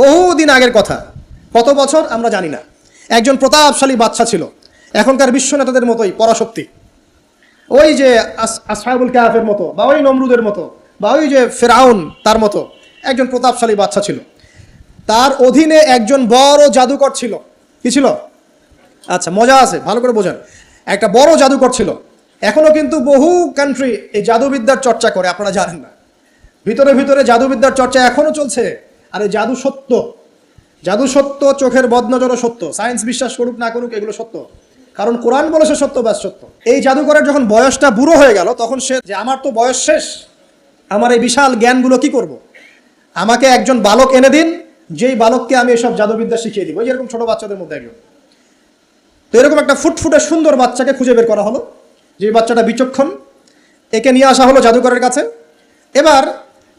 বহুদিন আগের কথা, কত বছর আমরা জানি না। একজন প্রতাপশালী বাদশা ছিল, এখনকার বিশ্ব নেতাদের মতোই পরাশক্তি, ওই যে আসহাবুল কাহাফের মতো, বা ওই নমরুদের মতো, বা ওই যে ফেরাউন, তার মতো একজন প্রতাপশালী বাদশা ছিল। তার অধীনে একজন বড় জাদুকর ছিল। কি ছিল? আচ্ছা, মজা আছে, ভালো করে বোঝেন। একটা বড় জাদুকর ছিল। এখনো কিন্তু বহু কান্ট্রি এই জাদুবিদ্যার চর্চা করে, আপনারা জানেন না। ভিতরে ভিতরে জাদুবিদ্যার চর্চা এখনো চলছে। আর এই জাদু সত্য, জাদু সত্য, চোখের বদনজরও সত্য। সায়েন্স বিশ্বাস করুক না করুক, এগুলো সত্য, কারণ কোরআন বলেছে সত্য, ব্যাস সত্য। এই জাদুকরের যখন বয়সটা বুড়ো হয়ে গেল, তখন সে যে আমার তো বয়স শেষ, আমার এই বিশাল জ্ঞানগুলো কি করব, আমাকে একজন বালক এনে দিন, যেই বালককে আমি এসব জাদুবিদ্যা শিখিয়ে দিব। যেরকম ছোট বাচ্চাদের মধ্যে একজন। তো এরকম একটা ফুটফুটে সুন্দর বাচ্চাকে খুঁজে বের করা হলো, যে বাচ্চাটা বিচক্ষণ। একে নিয়ে আসা হলো জাদুকরের কাছে। এবার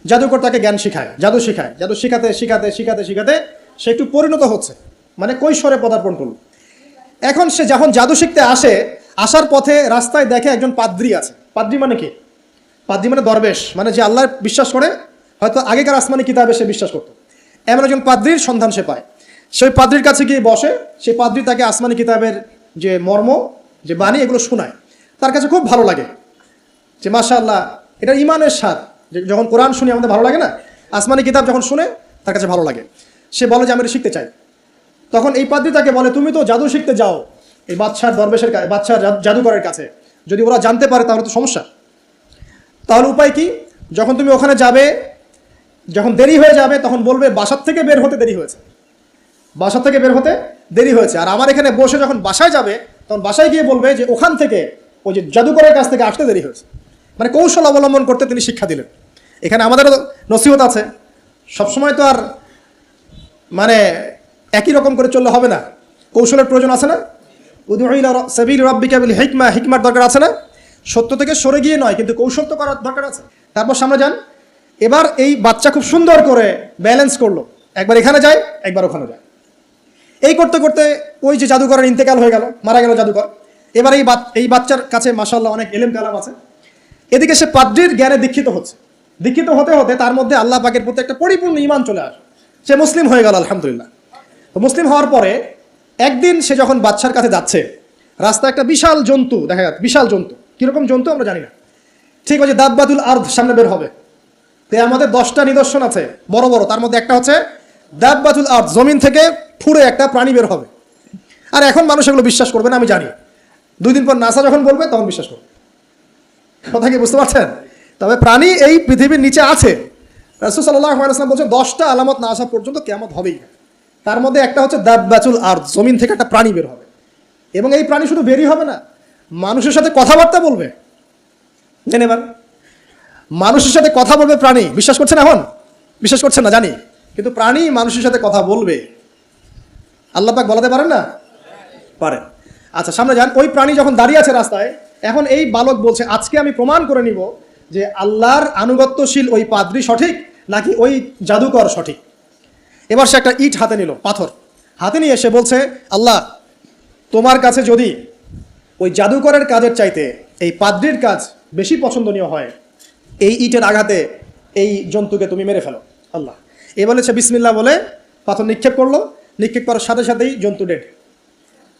জাদুকর তাকে জ্ঞান শিখায়, জাদু শিখায়। জাদু শিখাতে শিখাতে শিখাতে শিখাতে সে একটু পরিণত হচ্ছে, মানে কৈশোরে পদার্পণ করল। এখন সে যখন জাদু শিখতে আসে, আসার পথে রাস্তায় দেখে একজন পাদ্রী আছে। পাদ্রী মানে কি? পাদ্রী মানে দরবেশ, মানে যে আল্লাহ বিশ্বাস করে, হয়তো আগেকার আসমানি কিতাবে সে বিশ্বাস করতো। এমন একজন পাদ্রীর সন্ধান সে পায়। সেই পাদ্রীর কাছে গিয়ে বসে, সেই পাদ্রী তাকে আসমানি কিতাবের যে মর্ম, যে বাণী, এগুলো শোনায়। তার কাছে খুব ভালো লাগে, যে মাশাআল্লাহ, এটা ইমানের স্বাদ। যখন কোরআন শুনি আমাদের ভালো লাগে না, আসমানি কিতাব যখন শুনে তার কাছে ভালো লাগে। সে বলে যে আমি এটা শিখতে চাই। তখন এই পাদ্রী তাকে বলে, তুমি তো জাদু শিখতে যাও এই বাদশার দরবেশের কাছে, বাদশার জাদুকরের কাছে, যদি ওরা জানতে পারে তাহলে তো সমস্যা। তাহলে উপায় কি? যখন তুমি ওখানে যাবে, যখন দেরি হয়ে যাবে, তখন বলবে বাসার থেকে বের হতে দেরি হয়েছে, বাসা থেকে বের হতে দেরি হয়েছে। আর আমার এখানে বসে যখন বাসায় যাবে, তখন বাসায় গিয়ে বলবে যে ওখান থেকে, ওই যে জাদুকরের কাছ থেকে আসতে দেরি হয়েছে। মানে কৌশল অবলম্বন করতে তিনি শিক্ষা দিলেন। এখানে আমাদেরও নসিহত আছে, সবসময় তো আর মানে একই রকম করে চললে হবে না, কৌশলের প্রয়োজন আছে না? উদউ ইলা সাবিল রাব্বিকা বিল হিকমা, হিকমার দরকার আছে না? সত্য থেকে সরে গিয়ে নয়, কিন্তু কৌশল তো করার দরকার আছে। তারপর সামনে যান। এবার এই বাচ্চা খুব সুন্দর করে ব্যালেন্স করলো, একবার এখানে যায়, একবার ওখানে যায়। এই করতে করতে ওই যে জাদুকরের ইন্তেকাল হয়ে গেল, মারা গেল জাদুকর। এবার এই বাচ্চার কাছে মাশাআল্লাহ অনেক এলেম কালাম আছে। এদিকে সে পাদ্রীর জ্ঞানে দীক্ষিত হচ্ছে। দীক্ষিত হতে হতে তার মধ্যে আল্লাহ পাকের প্রতি একটা পরিপূর্ণ ঈমান চলে আসে। সে মুসলিম হয়ে গেল, আলহামদুলিল্লাহ। তো মুসলিম হওয়ার পরে একদিন সে যখন বাচ্চার কাছে যাচ্ছে, রাস্তায় একটা বিশাল জন্তু দেখা যাচ্ছে। বিশাল জন্তু, কিরকম জন্তু আমরা জানি না। ঠিক আছে, দাব্বাতুল আরদ সামনে বের হবে। তো আমাদের 10টা নিদর্শন আছে বড় বড়, তার মধ্যে একটা হচ্ছে দাব্বাতুল আরদ, জমিন থেকে ফুঁড়ে একটা প্রাণী বের হবে। আর এখন মানুষ এগুলো বিশ্বাস করবে না, আমি জানি। 2 দিন পর নাসা যখন বলবে তখন বিশ্বাস করবে। কথা কি বুঝতে পারছেন? তবে প্রাণী এই পৃথিবীর নিচে আছে। রাসূল সাল্লাল্লাহু আলাইহি ওয়াসাল্লাম বলছেন 10টা আলামত না আসা পর্যন্ত কিয়ামত হবেই না। তার মধ্যে একটা হচ্ছে দাব্বাতুল আরদ, জমিন থেকে একটা প্রাণী বের হবে। এবং এই প্রাণী শুধু বেরই হবে না, মানুষের সাথে কথাবার্তা বলবে। জেনে এবার মানুষের সাথে কথা বলবে প্রাণী। বিশ্বাস করছেন? এখন বিশ্বাস করছেন না জানি, কিন্তু প্রাণী মানুষের সাথে কথা বলবে। আল্লাহ পাক বলাতে পারেন না? পারেন। আচ্ছা, সামনে যান। ওই প্রাণী যখন দাঁড়িয়ে আছে রাস্তায়, এখন এই বালক বলছে আজকে আমি প্রমাণ করে নিব যে আল্লাহর আনুগত্যশীল ওই পাদ্রী সঠিক নাকি ওই জাদুকর সঠিক। এবার সে একটা ইট হাতে নিল, পাথর হাতে নিয়ে সে বলছে, আল্লাহ, তোমার কাছে যদি ওই জাদুকরের কাজের চাইতে এই পাদ্রীর কাজ বেশি পছন্দনীয় হয়, এই ইটের আঘাতে এই জন্তুকে তুমি মেরে ফেলো আল্লাহ। এ বলেছে বিসমিল্লাহ বলে পাথর নিক্ষেপ করলো। নিক্ষেপ করার সাথে সাথেই জন্তু ডেড।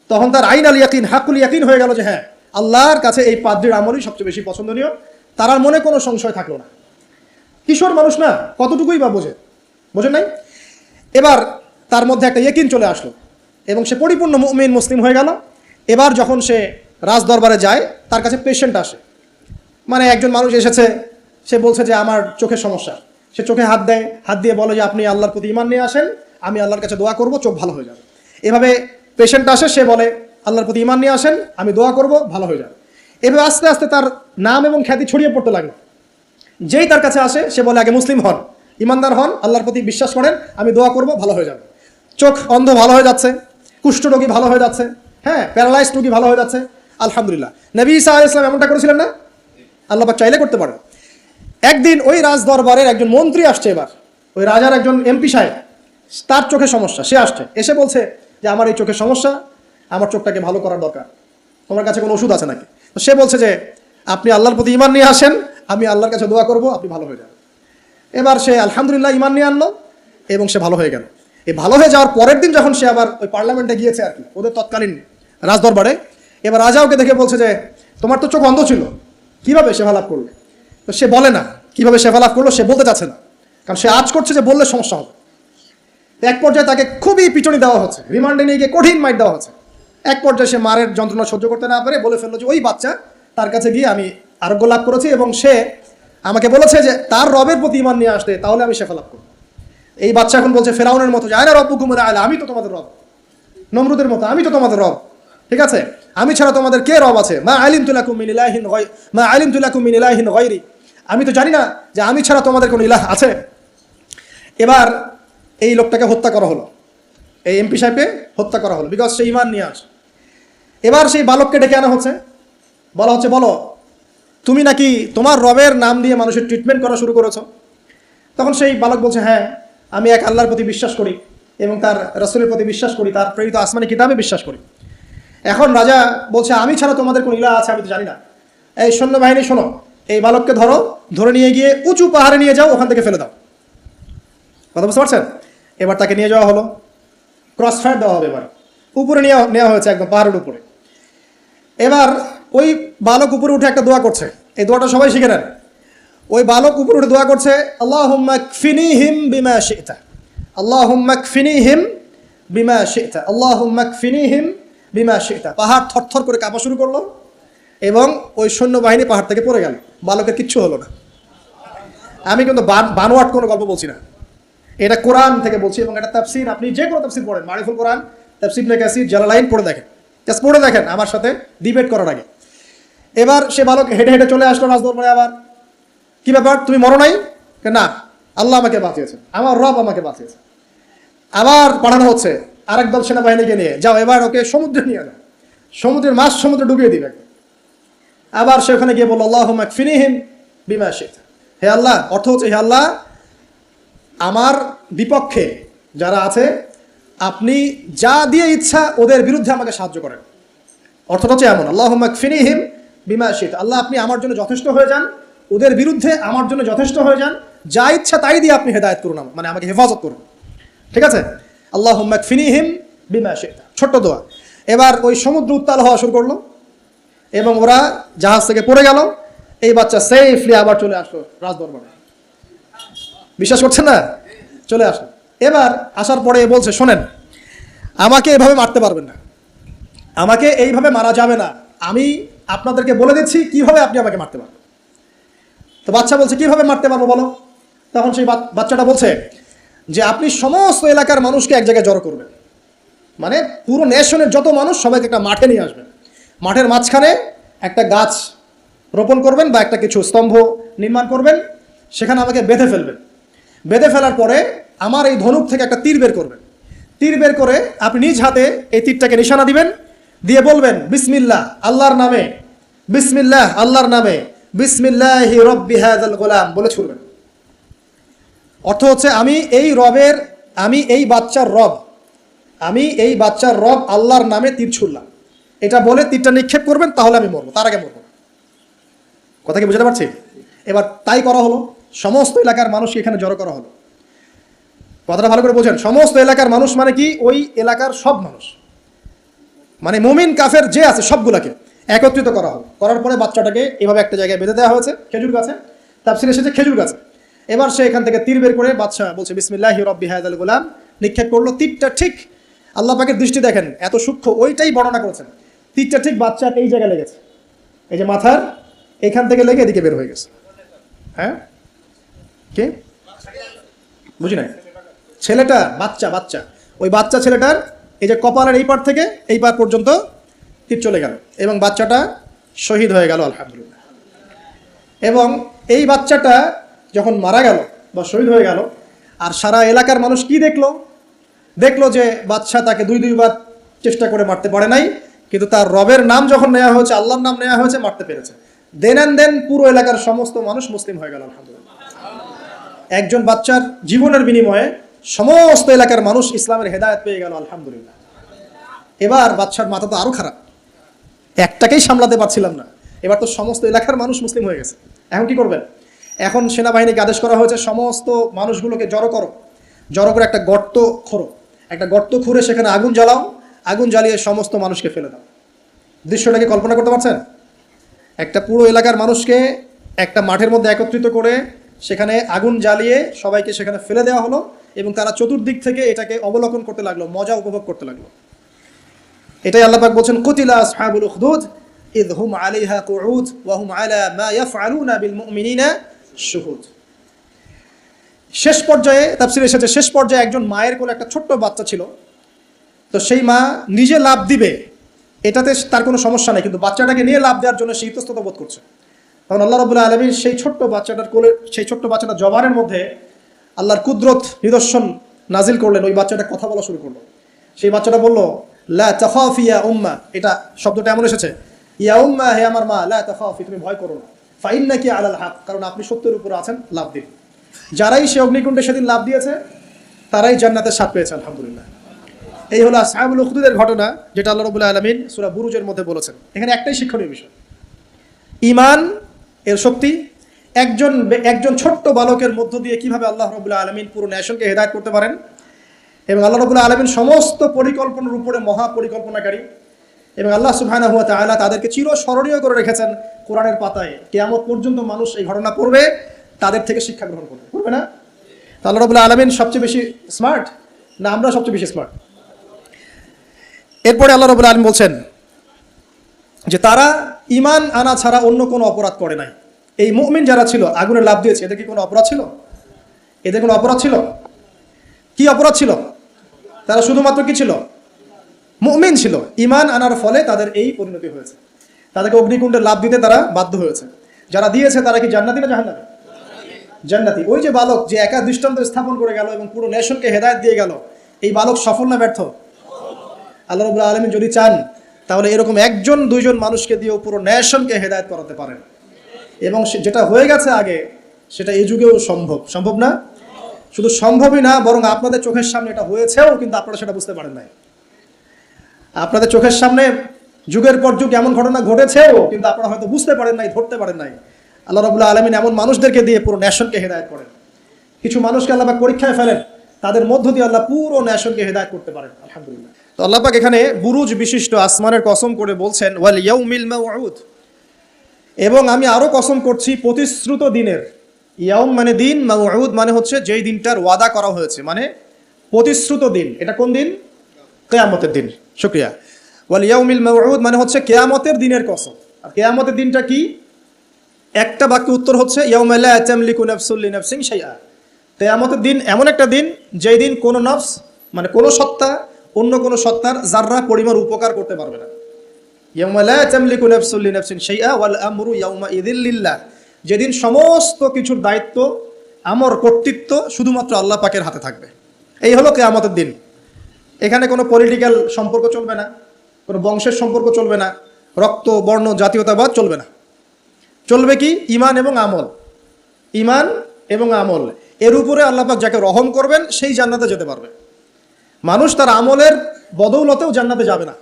তখন তার আইন আল ইয়াকিন, হাকুল ইয়াকিন হয়ে গেল যে হ্যাঁ, আল্লাহর কাছে এই পাদ্রীর আমলই সবচেয়ে বেশি পছন্দনীয়। তার আর মনে কোনো সংশয় থাকলো না। কিশোর মানুষ না, কতটুকুই বা বোঝে নাই। এবার তার মধ্যে একটা ইয়াকিন চলে আসলো এবং সে পরিপূর্ণ মুমিন, মুসলিম হয়ে গেল। এবার যখন সে রাজ দরবারে যায়, তার কাছে পেশেন্ট আসে। মানে একজন মানুষ এসেছে, সে বলছে যে আমার চোখের সমস্যা। সে চোখে হাত দেয়, হাত দিয়ে বলে যে আপনি আল্লাহর প্রতি ঈমান নিয়ে আসেন, আমি আল্লাহর কাছে দোয়া করব, চোখ ভালো হয়ে যাবে। এভাবে পেশেন্ট আসে, সে বলে আল্লাহর প্রতি ঈমান নিয়ে আসেন, আমি দোয়া করব, ভালো হয়ে যাবে। এভাবে আস্তে আস্তে তার নাম এবং খ্যাতি ছড়িয়ে পড়তে লাগলো। যেই তার কাছে আসে, সে বলে আগে মুসলিম হন, ইমানদার হন, আল্লাহর প্রতি বিশ্বাস করেন, আমি দোয়া করব, ভালো হয়ে যাবে। চোখ অন্ধ ভালো হয়ে যাচ্ছে, কুষ্ঠরোগী ভালো হয়ে যাচ্ছে, হ্যাঁ, প্যারালাইজড রোগী ভালো হয়ে যাচ্ছে, আলহামদুলিল্লাহ। নবী ঈসা আলাইহিস সালাম এমনটা করেছিলেন না? আল্লাহ পাক চাইলে করতে পারেন। একদিন ওই রাজ দরবারের একজন মন্ত্রী আসছে। এবার ওই রাজার একজন এমপি সাহেব, তার চোখে সমস্যা, সে আসছে। এসে বলছে যে আমার এই চোখের সমস্যা, আমার চোখটাকে ভালো করার দরকার, তোমার কাছে কোনো ওষুধ আছে নাকি? তো সে বলছে যে আপনি আল্লাহর প্রতি ঈমান নিয়ে আসেন, আমি আল্লাহর কাছে দোয়া করব, আপনি ভালো হয়ে যাবেন। এবার সে আলহামদুলিল্লাহ ঈমান নিয়ে আনলো এবং সে ভালো হয়ে গেল। এই ভালো হয়ে যাওয়ার পরের দিন যখন সে আবার ওই পার্লামেন্টে গিয়েছে আর কি, ওদের তৎকালীন রাজদরবারে, এবার রাজা ওকে দেখে বলছে যে তোমার তো চোখ অন্ধ ছিল, কিভাবে শেফা লাভ করলে? তো সে বলে না কিভাবে শেফা লাভ করলো, সে বলতে চাচ্ছে না, কারণ সে আজ করছে যে বললে সমস্যা হবে। এক পর্যায়ে তাকে খুবই পিটুনি দেওয়া হচ্ছে, রিমান্ডে নিয়ে গিয়ে কঠিন মাইট দেওয়া হচ্ছে। এক পর্যায়ে সে মারের যন্ত্রণা সহ্য করতে না পারে বলে ফেললো যে ওই বাচ্চা, তার কাছে গিয়ে আমি আরোগ্য লাভ করেছি এবং সে আমাকে বলেছে যে তার রবের প্রতি ঈমান নিয়ে আসতে, তাহলে আমি শেফা লাভ করব। এই বাচ্চা এখন বলছে ফেরাউনের মতো, যায় না রব্বুকুম আলা, আমি তো তোমাদের রব। নমরুদের মতো, আমি তো তোমাদের রব, ঠিক আছে, আমি ছাড়া তোমাদের কে রব আছে? মা আলিমতু লাকুম মিন ইলাহিন মা আলিমতু লাকুম মিন ইলাহিন গায়রি, আমি তো জানি না যে আমি ছাড়া তোমাদের কোনো ইলাহ আছে। এবার এই লোকটাকে হত্যা করা হলো, এই এমপি সাহেবকে হত্যা করা হলো, বিকজ সে ঈমান নিয়ে আসে। এবার সেই বালককে ডেকে আনা হচ্ছে, বলা হচ্ছে বলো তুমি নাকি তোমার রবের নাম দিয়ে মানুষের ট্রিটমেন্ট করা শুরু করেছো? তখন সেই বালক বলছে হ্যাঁ, আমি এক আল্লাহর প্রতি বিশ্বাস করি এবং তার রাসূলের প্রতি বিশ্বাস করি, তার প্রেরিত আসমানি কিতাবে বিশ্বাস করি। এখন রাজা বলছে আমি ছাড়া তোমাদের কোন ইলাহ আছে আমি তো জানি না। এই সৈন্যবাহিনী শোনো, এই বালককে ধরো, ধরে নিয়ে গিয়ে উঁচু পাহাড়ে নিয়ে যাও, ওখান থেকে ফেলে দাও। কথা বুঝতে পারছেন? এবার তাকে নিয়ে যাওয়া হলো, ক্রস ফায়ার দেওয়া হবে, এবার উপরে নেওয়া হয়েছে একদম পাহাড়ের উপরে। এবার ওই বালক উপরে উঠে একটা দোয়া করছে, এই দোয়াটা সবাই শিখে নেন। ওই বালক উপরে উঠে দোয়া করছে আল্লাহুম্মা কফিনিহিম বিমা শি'তা, আল্লাহুম্মা কফিনিহিম বিমা শি'তা, আল্লাহুম্মা কফিনিহিম বিমা শি'তা। পাহাড় থরথর করে কাঁপা শুরু করলো এবং ওই সৈন্যবাহিনী পাহাড় থেকে পড়ে গেল, বালকের কিচ্ছু হলো না। আমি কিন্তু বানোয়াট কোনো গল্প বলছি না, এটা কোরআন থেকে বলছি এবং এটা তাফসীর, আপনি যে কোনো তাফসীর পড়েন, মারিফুল কোরআন, তাফসীর ইবনে কাসির, জালালাইন পড়ে দেখেন, জাস্ট পড়ে দেখেন আমার সাথে ডিবেট করার আগে। এবার সে বালক হেঁটে হেঁটে চলে আসলো রাজদরবারে। আবার কি ব্যাপার, তুমি মরো নাই? না, আল্লাহ আমাকে বাঁচিয়েছেন, আমার রব আমাকে বাঁচিয়েছে। আবার পাঠানো হচ্ছে আরেক দল সেনাবাহিনীকে নিয়ে, যাও এবার ওকে সমুদ্রে নিয়ে যাও, সমুদ্রের মাছ সমুদ্রে ডুবিয়ে দিবে। আবার সে ওখানে গিয়ে বলল আল্লাহুম্মা কফিনিহিম বিমা শি'তা, হে আল্লাহ, অর্থ হচ্ছে হে আল্লাহ আমার বিপক্ষে যারা আছে আপনি যা দিয়ে ইচ্ছা ওদের বিরুদ্ধে আমাকে সাহায্য করেন। অর্থটা হচ্ছে এমন, আল্লাহুম্মা কফিনিহিম বিমা শি'তা, আল্লাহ আপনি আমার জন্য যথেষ্ট হয়ে যান, ওদের বিরুদ্ধে আমার জন্য যথেষ্ট হয়ে যান, যা ইচ্ছা তাই দিয়ে আপনি হেদায়েত করুন, মানে আমাকে হেফাজত করুন, ঠিক আছে? আল্লাহুম্মা কফিনিহিম বিমা শি'তা, ছোট্ট দোয়া। এবার ওই সমুদ্র উত্তাল হওয়া শুরু করলো এবং ওরা জাহাজ থেকে পড়ে গেল। এই বাচ্চা সেফলি আবার চলে আসলো রাজদরবারে, বিশ্বাস করছেন না? চলে আসলো। এবার আসার পরে বলছে শোনেন, আমাকে এভাবে মারতে পারবেন না, আমাকে এইভাবে মারা যাবে না, আমি আপনাদেরকে বলে দিচ্ছি কিভাবে আপনি আমাকে মারতে পারবেন। তো বাচ্চা বলছে কিভাবে মারতে পারবো বলো? তখন সেই বাচ্চাটা বলছে যে আপনি সমস্ত এলাকার মানুষকে এক জায়গায় জড়ো করবেন, মানে পুরো নেশনের যত মানুষ সবাইকে একটা মাঠে নিয়ে আসবেন, মাঠের মাঝখানে একটা গাছ রোপণ করবেন বা একটা কিছু স্তম্ভ নির্মাণ করবেন, সেখানে আমাকে বেঁধে ফেলবেন। বেঁধে ফেলার পরে আমার এই ধনুক থেকে একটা তীর বের করবেন, তীর বের করে আপনি নিজ হাতে এই তীরটাকে নিশানা দিবেন, দিয়ে বলবেন বিসমিল্লাহ আল্লাহর নামে, বিসমিল্লাহ আল্লাহর নামে, বিসমিল্লাহি রব্বি হাযাল গোলাম বলে ছুড়বেন। অর্থ হচ্ছে আমি এই বাচ্চার রব আল্লাহর নামে তীর ছুড়লাম, এটা বলে তীরটা নিক্ষেপ করবেন, তাহলে আমি মরবো, তার আগে মরবো না। কথা কি বুঝতে পারছি? এবার তাই করা হলো, সমস্ত এলাকার মানুষকে এখানে জড়ো করা হলো। কথাটা ভালো করে বোঝেন, সমস্ত এলাকার মানুষ মানে কি? ওই এলাকার সব মানুষ, মানে মুমিন কাফের যে আছে সবগুলাকে একত্রিত করা হলো। করার পরে বাচ্চাটাকে এভাবে একটা জায়গায় বেঁধে দেওয়া হয়েছে, খেজুর গাছে, তাফসীরে এসেছে খেজুর গাছে। এবার সে এখান থেকে তীর বের করে বাচ্চা বলছে বিসমিল্লাহি রব্বি হাযাল গোলাম, নিক্ষেপ করলো। তীরটা ঠিক আল্লাহ পাকের দৃষ্টি দেখেন এত সূক্ষ্ম, ওইটাই বর্ণনা করেছেন। তীরটা ঠিক বাচ্চার এই জায়গায় লেগেছে, এই যে মাথার এখান থেকে লেগে এদিকে বের হয়ে গেছে। হ্যাঁ, কে বুঝি নাই? ছেলেটা, বাচ্চা, ওই বাচ্চা ছেলেটার এই যে কপালের এই পার থেকে এই পার পর্যন্ত তীর চলে গেল এবং বাচ্চাটা শহীদ হয়ে গেল আলহামদুলিল্লাহ। এবং এই বাচ্চাটা যখন মারা গেল বা শহীদ হয়ে গেল, আর সারা এলাকার মানুষ কি দেখলো যে বাচ্চা তাকে দুইবার চেষ্টা করে মারতে পারে নাই, কিন্তু তার রবের নাম যখন নেওয়া হয়েছে, আল্লাহর নাম নেওয়া হয়েছে, মারতে পেরেছে। দেন পুরো এলাকার সমস্ত মানুষ মুসলিম হয়ে গেল আলহামদুলিল্লাহ। একজন বাচ্চার জীবনের বিনিময়ে সমস্ত এলাকার মানুষ ইসলামের হেদায়েত পেয়ে গেল আলহামদুলিল্লাহ। এবার বাচ্চার মাথা তো আরো খারাপ, একটাকেই সামলাতে পারছিলাম না, এবার তো সমস্ত এলাকার মানুষ মুসলিম হয়ে গেছে। এখন কি করবেন? এখন সেনাবাহিনীকে আদেশ করা হয়েছে সমস্ত মানুষগুলোকে জড়ো করো, জড়ো করে একটা গর্ত খোঁড়ো, একটা গর্ত খুঁড়ে সেখানে আগুন জ্বালাও, আগুন জ্বালিয়ে সমস্ত মানুষকে ফেলে দাও। দৃশ্যটাকে কল্পনা করতে পারছেন? একটা পুরো এলাকার মানুষকে একটা মাঠের মধ্যে একত্রিত করে সেখানে আগুন জ্বালিয়ে সবাইকে সেখানে ফেলে দেওয়া হলো, এবং তারা চতুর্দিক থেকে এটাকে অবলোকন করতে লাগলো, মজা উপভোগ করতে লাগলো। এটাই আল্লাহ পাক বলছেন, কুতিলা আসহাবুল উখদুদ ইয হুম আলাইহা কুউদ ওয়া হুম আলা মা ইয়াফআলুনা বিল মুমিনিনা শুহুদ। শেষ পর্যায়ে তাফসীরে এসেছে, শেষ পর্যায়ে একজন মায়ের কোলে একটা ছোট্ট বাচ্চা ছিল। তো সেই মা নিজে লাভ দিবে এটাতে তার কোনো সমস্যা নেই, কিন্তু বাচ্চাটাকে নিয়ে লাভ দেওয়ার জন্য সে ইতস্তত বোধ করছে। তখন আল্লাহ রাব্বুল আলামিন সেই ছোট্ট বাচ্চাটার কোলে, সেই ছোট্ট বাচ্চাটার জবানের মধ্যে আল্লাহর কুদরত নিদর্শন নাজিল করলেন। ওই বাচ্চাটা কথা বলা শুরু করলো। সেই বাচ্চাটা বলল, লা তাখাফি ইয়া উম্মা, এটা শব্দটা এমন এসেছে, ইয়া উম্মা, হে আমার মা, লা তাখাফি, তুমি ভয় করো না, ফাইন্নাকি আলাল হক, কারণ আপনি সত্যের উপর আছেন, লাভ দিন। যারাই সে অগ্নিকুণ্ডে সেদিন লাভ দিয়েছে তারাই জান্নাতের স্বাদ পেয়েছে, আলহামদুলিল্লাহ। এই হলো আসহাবুল উখদুদের ঘটনা, যেটা আল্লাহ রাব্বুল আলামিন সূরা বুরুজের মধ্যে বলেছেন। এখানে একটাই শিক্ষণীয় বিষয়, ঈমান এর শক্তি। একজন ছোট্ট বালকের মধ্য দিয়ে কিভাবে আল্লাহ রাব্বুল আলামিন পুরো নেশনকে হেদায়েত করতে পারেন, এবং আল্লাহ রাব্বুল আলামিন সমস্ত পরিকল্পনার উপরে মহা পরিকল্পনাকারী, এবং আল্লাহ সুবহানাহু ওয়া তাআলা তাদেরকে চিরস্মরণীয় করে রেখেছেন কোরআনের পাতায়। কিয়ামত পর্যন্ত মানুষ এই ঘটনা পড়বে, তাদের থেকে শিক্ষা গ্রহণ করবে না? তো আল্লাহ রাব্বুল আলামিন সবচেয়ে বেশি স্মার্ট না আমরা সবচেয়ে বেশি স্মার্ট? এরপরে আল্লাহ রাব্বুল আলামিন বলছেন যে তারা ঈমান আনা ছাড়া অন্য কোনো অপরাধ করে নাই। এই মুমিন যারা ছিল, আগুনে লাফ দিয়েছে, এদের কি কোনো অপরাধ ছিল? এদের কোনো অপরাধ ছিল? কি অপরাধ ছিল? তারা শুধুমাত্র কি ছিল? মুমিন ছিল। ঈমান আনার ফলে তাদের এই পরিণতি হয়েছে, তাদেরকে অগ্নিকুণ্ডে লাফ দিতে তারা বাধ্য হয়েছে। যারা দিয়েছে তারা কি জান্নাতি না জাহান্নামী? জান্নাতি। ওই যে বালক যে একা দৃষ্টান্ত স্থাপন করে গেল এবং পুরো নেশনকে হেদায়েত দিয়ে গেল, এই বালক সফল না ব্যর্থ? আল্লাহ রাব্বুল আলামিন যদি চান তাহলে এরকম একজন দুইজন মানুষকে দিয়েও পুরো নেশনকে হেদায়েত করাতে পারেন, এবং যেটা হয়ে গেছে আগে সেটা এই যুগেও সম্ভব। সম্ভব না? শুধু সম্ভবই না, বরং আপনাদের চোখের সামনে এটা হয়েছেও, কিন্তু আপনারা সেটা বুঝতে পারেন নাই। আপনাদের চোখের সামনে যুগের পর যুগ এমন ঘটনা ঘটেছেও, কিন্তু আপনারা হয়তো বুঝতে পারেন নাই, ধরতে পারেন নাই। আল্লাহ রাব্বুল আলামিন এমন মানুষদেরকে দিয়ে পুরো নেশনকে হেদায়েত করেন। কিছু মানুষকে আল্লাহ পাক পরীক্ষায় ফেলেন, তাদের মধ্য দিয়ে আল্লাহ পুরো নেশনকে হেদায়েত করতে পারেন, আলহামদুলিল্লাহ। তো আল্লাহ পাক এখানে বুরুজ বিশিষ্ট আসমানের কসম করে বলছেন, ওয়াল ইয়াউমিল মাউউদ, এবং আমি আরো কসম করছি প্রতিশ্রুত দিনের। ইয়াউম মানে দিন, মাউউদ মানে হচ্ছে যেই দিনটার ওয়াদা করা হয়েছে, মানে প্রতিশ্রুত দিন। এটা কোন দিন? কিয়ামতের দিন। শুকরিয়া। ওয়াল ইয়াউমিল মাউউদ মানে হচ্ছে কিয়ামতের দিনের কসম। আর কিয়ামতের দিনটা কি? একটা বাক্য উত্তর হচ্ছে ইয়াউমা লা তামলিকু নাফসুন লিনাফসিন শাইআ। কিয়ামতের দিন এমন একটা দিন যেই দিন কোনো নফস, মানে কোনো সত্তা অন্য কোনো সত্তার যাররা পরিমাণ উপকার করতে পারবে না। ইয়াউমা লা তামলিকু নাফসুন লিনাফসিন শাইআ ওয়াল আমরু ইয়াউমা ইযিল লিল্লাহ, যেদিন সমস্ত কিছুর দায়িত্ব, আমর, কর্তৃত্ব শুধুমাত্র আল্লাহ পাকের হাতে থাকবে। এই হলো কিয়ামতের দিন। এখানে কোনো পলিটিক্যাল সম্পর্ক চলবে না, কোনো বংশের সম্পর্ক চলবে না, রক্ত, বর্ণ, জাতীয়তাবাদ চলবে না। চলবে কি? ঈমান এবং আমল। ঈমান এবং আমল, এর উপরে আল্লাহ পাক যাকে রহম করবেন সেই জান্নাতে যেতে পারবে। মানুষ তার আমলের বদৌলতেও জান্নাতে যাবে না।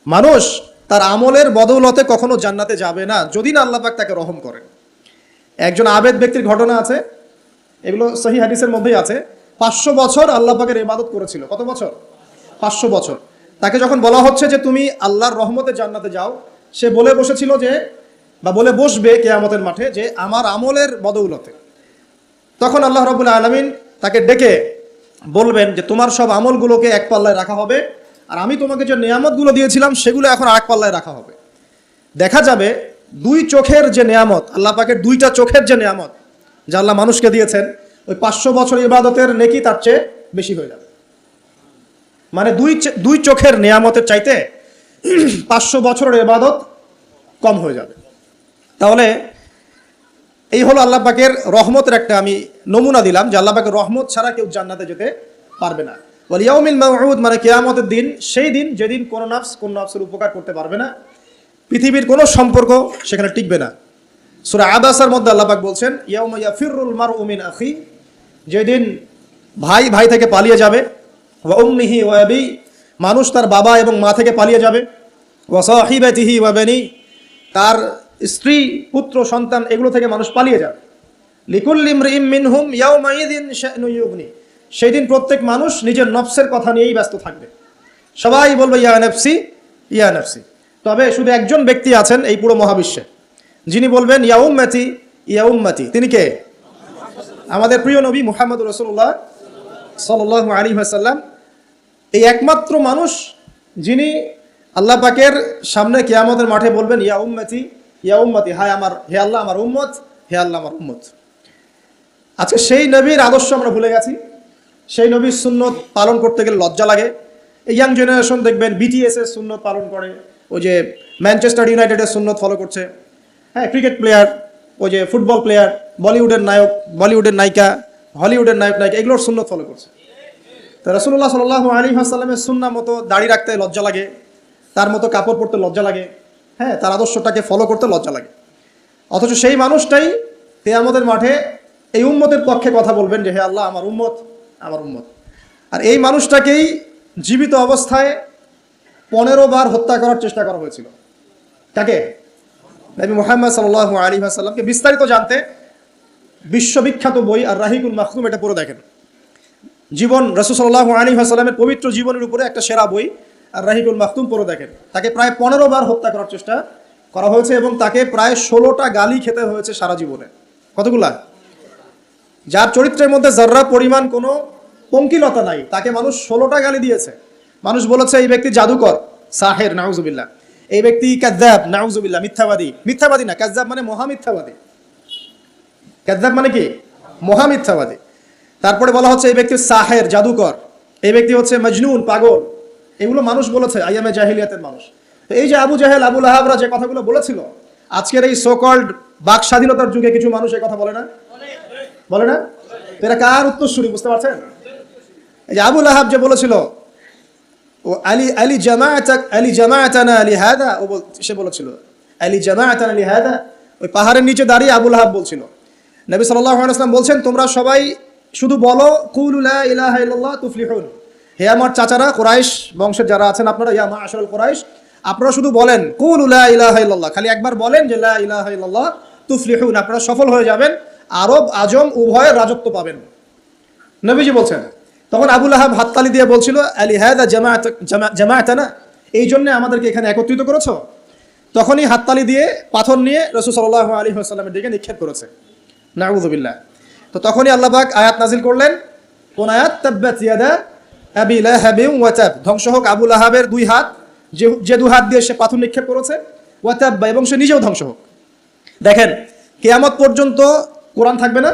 মানুষ তার আমলের বদৌলতে কখনো জান্নাতে যাবে না যদি না আল্লাহ পাক তাকে রহম করেন। একজন আবেদ ব্যক্তির ঘটনা আছে, এগুলো সহিহ হাদিসের মধ্যেই আছে। 500 বছর আল্লাহ পাকের ইবাদত করেছিল। কত বছর? 500 বছর। তাকে যখন বলা হচ্ছে যে তুমি আল্লাহর রহমতে জান্নাতে যাও, সে বলে বসেছিল যে, বা বলে বসবে কিয়ামতের মাঠে, যে আমার আমলের বদৌলতে। তখন আল্লাহ রাব্বুল আলামিন তাকে ডেকে বলবেন যে তোমার সব আমলগুলোকে এক পাল্লায় রাখা হবে, আর আমি তোমাকে যে নিয়ামতগুলো দিয়েছিলাম সেগুলো এখন আরেক পাল্লায় রাখা হবে। দেখা যাবে দুই চোখের যে নিয়ামত, আল্লাহ পাকের দুইটা চোখের যে নিয়ামত যা আল্লাহ মানুষকে দিয়েছেন, ওই 500 বছর ইবাদতের নেকি তার চেয়ে বেশি হয়ে যাবে। মানে দুই চোখের নিয়ামতের চাইতে 500 বছরের ইবাদত কম হয়ে যাবে। তাহলে এই হলো আল্লাহ পাকের রহমতের একটা আমি নমুনা দিলাম, যে আল্লাহ পাকের রহমত ছাড়া কেউ জান্নাতে যেতে পারবে না। ওয়াল ইয়াউমিল মাউউদ মানে কিয়ামতের দিন, সেই দিন যেদিন কোনো নফসের উপকার করতে পারবে না, পৃথিবীর কোনো সম্পর্ক সেখানে টিকবে না। সূরা আবাসার মধ্যে আল্লাহ পাক বলছেন, ইয়াউমা ইয়াফিরুল মারউ মিন আখি, যেদিন ভাই থেকে পালিয়ে যাবে, ওয়া উম্মিহি ওয়া আবি, মানুষ তার বাবা এবং মা থেকে পালিয়ে যাবে, ওয়া সাহিবাতিহি ওয়া বানি, তার স্ত্রী, পুত্র, সন্তান, এগুলো থেকে মানুষ পালিয়ে যাবে। লিকুল্লি ইমরিইম মিনহুম ইয়াউমাইযিন শা'নু ইউগনি, সেই দিন প্রত্যেক মানুষ নিজের নফসের কথা নিয়েই ব্যস্ত থাকবে, সবাই বলবে ইয়া নফসি ইয়া নফসি। তবে শুধু একজন ব্যক্তি আছেন এই পুরো মহাবিশ্বে, যিনি বলবেন ইয়া উম্মতি ইয়া উম্মতি। তিনি কে? আমাদের প্রিয় নবী মুহাম্মদ রাসূলুল্লাহ সাল্লাল্লাহু আলাইহি ওয়াসাল্লাম, এই একমাত্র মানুষ যিনি আল্লাহ পাকের সামনে কিয়ামতের মাঠে বলবেন ইয়া উম্মতি ইয়া উম্মতি, হায় আমার, হে আল্লাহ আমার উম্মত, হে আল্লাহ আমার উম্মত। আজকে সেই নবীর আদর্শ আমরা ভুলে গেছি। সেই নবীর সুন্নত পালন করতে গেলে লজ্জা লাগে। এই ইয়াং জেনারেশন দেখবেন বিটিএস এর সুন্নত পালন করে, ওই যে ম্যানচেস্টার ইউনাইটেডের সুন্নত ফলো করছে, হ্যাঁ, ক্রিকেট প্লেয়ার, ওই যে ফুটবল প্লেয়ার, বলিউডের নায়ক, বলিউডের নায়িকা, হলিউডের নায়ক নায়িকা, এগুলোর সুন্নত ফলো করছে। তো রাসূলুল্লাহ সাল্লাল্লাহু আলাইহি ওয়াসাল্লামের সুন্নাহ মতো দাড়ি রাখতে লজ্জা লাগে, তার মতো কাপড় পরতে লজ্জা লাগে, হ্যাঁ, তার আদর্শটাকে ফলো করতে লজ্জা লাগে। অথচ সেই মানুষটাই কিয়ামতের মাঠে এই উম্মতের পক্ষে কথা বলবেন যে হে আল্লাহ আমার উম্মত, আমার উম্মত। আর এই মানুষটাকেই জীবিত অবস্থায় 15 বার হত্যা করার চেষ্টা করা হয়েছিল। তাকে নবী মুহাম্মদ সাল্লাল্লাহু আলাইহি ওয়াসাল্লামকে বিস্তারিত জানতে বিশ্ববিখ্যাত বই আর রাহিকুল মাখতুম, এটা পড়ে দেখেন। জীবন রাসূল সাল্লাল্লাহু আলাইহি ওয়াসাল্লামের পবিত্র জীবনের উপরে একটা সেরা বই আর রাহিকুল মাখতুম পড়ে দেখেন। তাকে প্রায় 15 বার হত্যা করার চেষ্টা করা হয়েছে এবং তাকে প্রায় 16টা গালি খেতে হয়েছে সারা জীবনে। কতগুলা? যার চরিত্রের মধ্যে যাররা পরিমাণ কোনো পঙ্কিলতা নাই, তাকে মানুষ 16টা গালি দিয়েছে। মানুষ বলেছে এই ব্যক্তি জাদুকর, সাহের, নাউজুবিল্লাহ। এই ব্যক্তি কাযযাব, নাউজুবিল্লাহ, মিথ্যাবাদী। মিথ্যাবাদী না, কাযযাব মানে মহামিথ্যাবাদী। কাযযাব মানে কি? মহামিথ্যাবাদী। তারপরে বলা হচ্ছে এই ব্যক্তি সাহের, জাদুকর। এই ব্যক্তি হচ্ছে মজনুন, পাগল। এগুলো মানুষ বলেছে আইয়ামে জাহিলিয়াতের মানুষ। তো এই যে আবু জাহেল, আবু লাহাবরা যে কথাগুলো বলেছিল, আজকের এই সো কল্ড বাক স্বাধীনতার যুগে কিছু মানুষ এই কথা বলে না? বলে না? তো এরা কার উত্তরসূরি বুঝতে পারছেন? এই যে আবু লাহাব যে বলেছিল ও আলী জামাআতানা লিহাদা, ও সে বলেছিল আলী জামাআতানা লিহাদা। ওই পাহাড়ের নিচে দাঁড়িয়ে আবু লাহাব বলছিল। নবী সাল্লাল্লাহু আলাইহি ওয়াসাল্লাম বলছেন তোমরা সবাই শুধু বলো কুলু লা ইলাহা ইল্লাল্লাহ তুফলিহুন। হে আমার চাচারা, কুরাইশ বংশের যারা আছেন আপনারা, ইয়া মাআশারাল কুরাইশ, আপনারা শুধু বলেন কুলু লা ইলাহা ইল্লাল্লাহ, খালি একবার বলেন যে লা ইলাহা ইল্লাল্লাহ তুফলিহুন, আপনারা সফল হয়ে যাবেন, আরব আজম উভয়ের রাজত্ব পাবেন। নবীজি বলছেন। তখন আবু লাহাব হাততালি দিয়ে বলছিল আলী হাদা জামাআতানা, এই জন্য আমাদেরকে এখানে একত্রিত করেছো। তখনই হাততালি দিয়ে পাথর নিয়ে রাসূল সাল্লাল্লাহু আলাইহি ওয়াসাল্লামের দিকে নিক্ষেপ করেছে। নাউযুবিল্লাহ। তো তখনই আল্লাহ পাক আয়াত নাজিল করলেন। কোন আয়াত? তাব্বাত ইয়াদা আবি লাহাবিন ওয়া তাব, ধ্বংস হোক আবু লাহাবের দুই হাত, যে দুই হাত দিয়ে সে পাথর নিক্ষেপ করেছে, ওয়া তাব, এবং সে নিজেও ধ্বংস হোক। দেখেন, কিয়ামত পর্যন্ত কোরআন থাকবে না,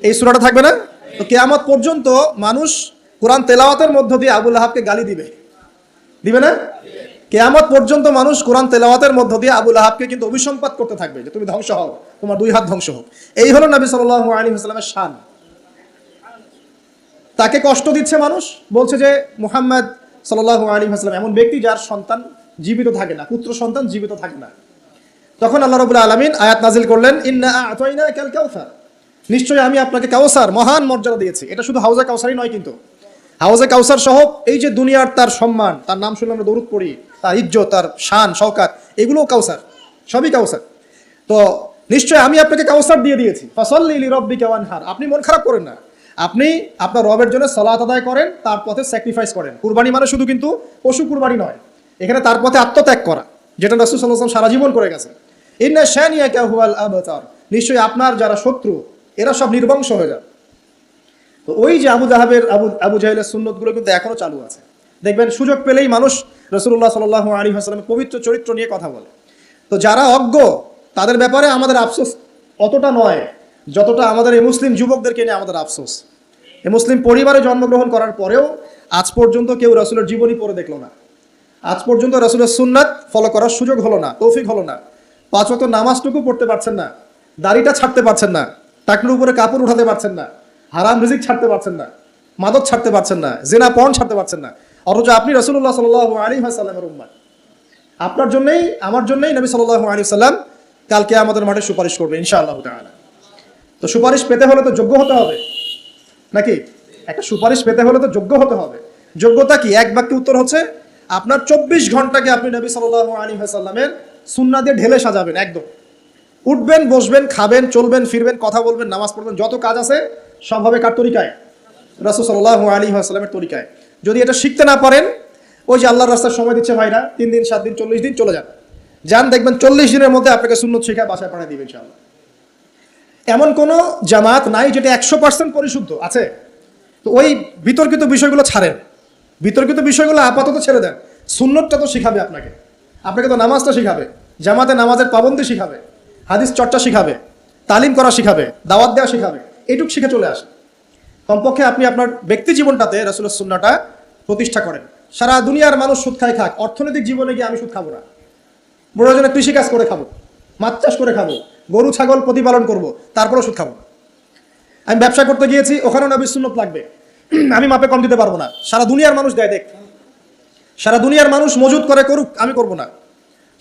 এই সূরাটা থাকবে না। তো কিয়ামত পর্যন্ত মানুষ কোরআন তেলাওয়াতের মধ্য দিয়ে আবু লাহাবকে গালি দিবে, দিবে না? কিয়ামত পর্যন্ত মানুষ কোরআন তেলাওয়াতের মধ্য দিয়ে আবু লাহাবকে কিন্তু অভিসম্পাত করতে থাকবে যে তুমি ধ্বংস হও, তোমার দুই হাত ধ্বংস হোক। এই হলো নবী সাল্লাল্লাহু আলাইহি ওয়াসাল্লামের শান। তাকে কষ্ট দিচ্ছে মানুষ, বলছে যে মুহাম্মদ সাল্লাল্লাহু আলাইহি ওয়াসাল্লাম এমন ব্যক্তি যার সন্তান জীবিত থাকে না, পুত্র সন্তান জীবিত থাকে না। তখন আল্লাহ রাব্বুল আলামিন আয়াত নাজিল করলেন ইন্না আ'তাইনাকাল কাউসার, নিশ্চয়ই আমি আপনাকে কাউসার, মহান মর্যাদা দিয়েছি। এটা শুধু হাউজে কাউসারই নয়, কিন্তু হাউজে কাউসার সহ এই যে দুনিয়ার তার সম্মান, তার নাম শুনলে আমরা দরুদ পড়ি, তার ইজ্জত, তার শান শওকাত, এগুলোও কাউসার, সবই কাউসার। তো নিশ্চয়ই আমি আপনাকে কাউসার দিয়ে দিয়েছি। ফাসাল্লি লিরাব্বিকা ওয়ানহার, আপনি মন খারাপ করেন না, আপনি আপনার রবের জন্য সালাত আদায় করেন, তার পথে স্যাক্রিফাইস করেন। কুরবানি মানে শুধু কিন্তু পশু কুরবানি নয়, এখানে তার পথে আত্মত্যাগ করা, যেটা রাসূল সাল্লাল্লাহু আলাইহি ওয়াসাল্লাম সারা জীবন করে গেছেন। ইন্না শানিয়াকা হুয়াল আবতার, নিশ্চয়ই আপনার যারা শত্রু এরা সব নির্বংশ হয়ে যাবে। তো ওই যে আবু জাহেলের সুন্নতগুলো কিন্তু এখনো চালু আছে। দেখবেন সুযোগ পেলেই মানুষ রাসূলুল্লাহ সাল্লাল্লাহু আলাইহি ওয়াসাল্লামের পবিত্র চরিত্র নিয়ে কথা বলে। তো যারা অজ্ঞ তাদের ব্যাপারে আমাদের আফসোস অতটা নয় যতটা আমাদের এই মুসলিম যুবকদেরকে নিয়ে আমাদের আফসোস। এই মুসলিম পরিবারে জন্মগ্রহণ করার পরেও আজ পর্যন্ত কেউ রাসূলের জীবনী পড়ে দেখলো না, আজ পর্যন্ত রাসূলের সুন্নাত ফলো করার সুযোগ হলো না, তৌফিক হলো না। 5 ওয়াক্ত নামাজটুকু পড়তে পারছেন না, দাড়িটা ছাড়তে পারছেন না, টাকনুর উপরে কাপড় উঠাতে পারছেন না, হারাম রিজিক ছাড়তে পারছেন না, মাদক ছাড়তে পারছেন না, জিনা পর্ন ছাড়তে পারছেন না। অথচ আপনি রাসূলুল্লাহ সাল্লাল্লাহু আলাইহি ওয়াসাল্লামের উম্মত। আপনার জন্যই আমার জন্যই নবী সাল্লাল্লাহু আলাইহি ওয়াসাল্লাম কালকে আমাদের মাঠে সুপারিশ করবে ইনশাআল্লাহ তাআলা। তো সুপারিশ পেতে হলে তো যোগ্য হতে হবে নাকি? একটা সুপারিশ পেতে হলে তো যোগ্য হতে হবে। যোগ্যতা কি? এক বাক্যে উত্তর হচ্ছে আপনার 24 ঘন্টাকে আপনি নবী সাল্লাল্লাহু আলাইহি ওয়াসাল্লামের সুন্নাহ দিয়ে ঢেলে সাজাবেন। একদম উঠবেন, বসবেন, খাবেন, চলবেন, ফিরবেন, কথা বলবেন, নামাজ পড়বেন, যত কাজ আছে সব হবে কার তরিকায়? রাসূল সাল্লাল্লাহু আলাইহি ওয়াসাল্লামের তরিকায়। যদি এটা শিখতে না পারেন, ওই যে আল্লাহর রাস্তায় সময় দিচ্ছে ভাইরা, 3 দিন 7 দিন 40 দিন চলে যান, দেখবেন 40 দিনের মধ্যে আপনাকে সুন্নত শিখা বাসায় পাঠিয়ে দিবে ইনশাআল্লাহ। এমন কোনো জামাত নাই যেটা 100% পরিশুদ্ধ আছে। তো ওই বিতর্কিত বিষয়গুলো ছাড়েন, বিতর্কিত বিষয়গুলো আপাতত ছেড়ে দেন। সুন্নতটা তো শিখাবে আপনাকে তো নামাজটা শিখাবে, জামাতে নামাজের পাবন্দি শিখাবে, হাদিস চর্চা শিখাবে, তালিম করা শিখাবে, দাওয়াত দেওয়া শিখাবে। এইটুক শিখে চলে আসে। কমপক্ষে আপনি আপনার ব্যক্তি জীবনটাতে রাসূলের সুন্নাহটা প্রতিষ্ঠা করেন। সারা দুনিয়ার মানুষ সুদ খায় খাক, অর্থনৈতিক জীবনে গিয়ে আমি সুদ খাবো না। প্রয়োজনে কৃষিকাজ করে খাবো, মাছ চাষ করে খাবো, গরু ছাগল প্রতিপালন করব, তারপরেও সুদ খাবো না। আমি ব্যবসা করতে গিয়েছি, ওখানেও নবীর সুন্নত লাগবে, আমি মাপে কম দিতে পারবো না। সারা দুনিয়ার মানুষ দেয়, দেখ, সারা দুনিয়ার মানুষ মজুদ করে করুক, আমি করব না।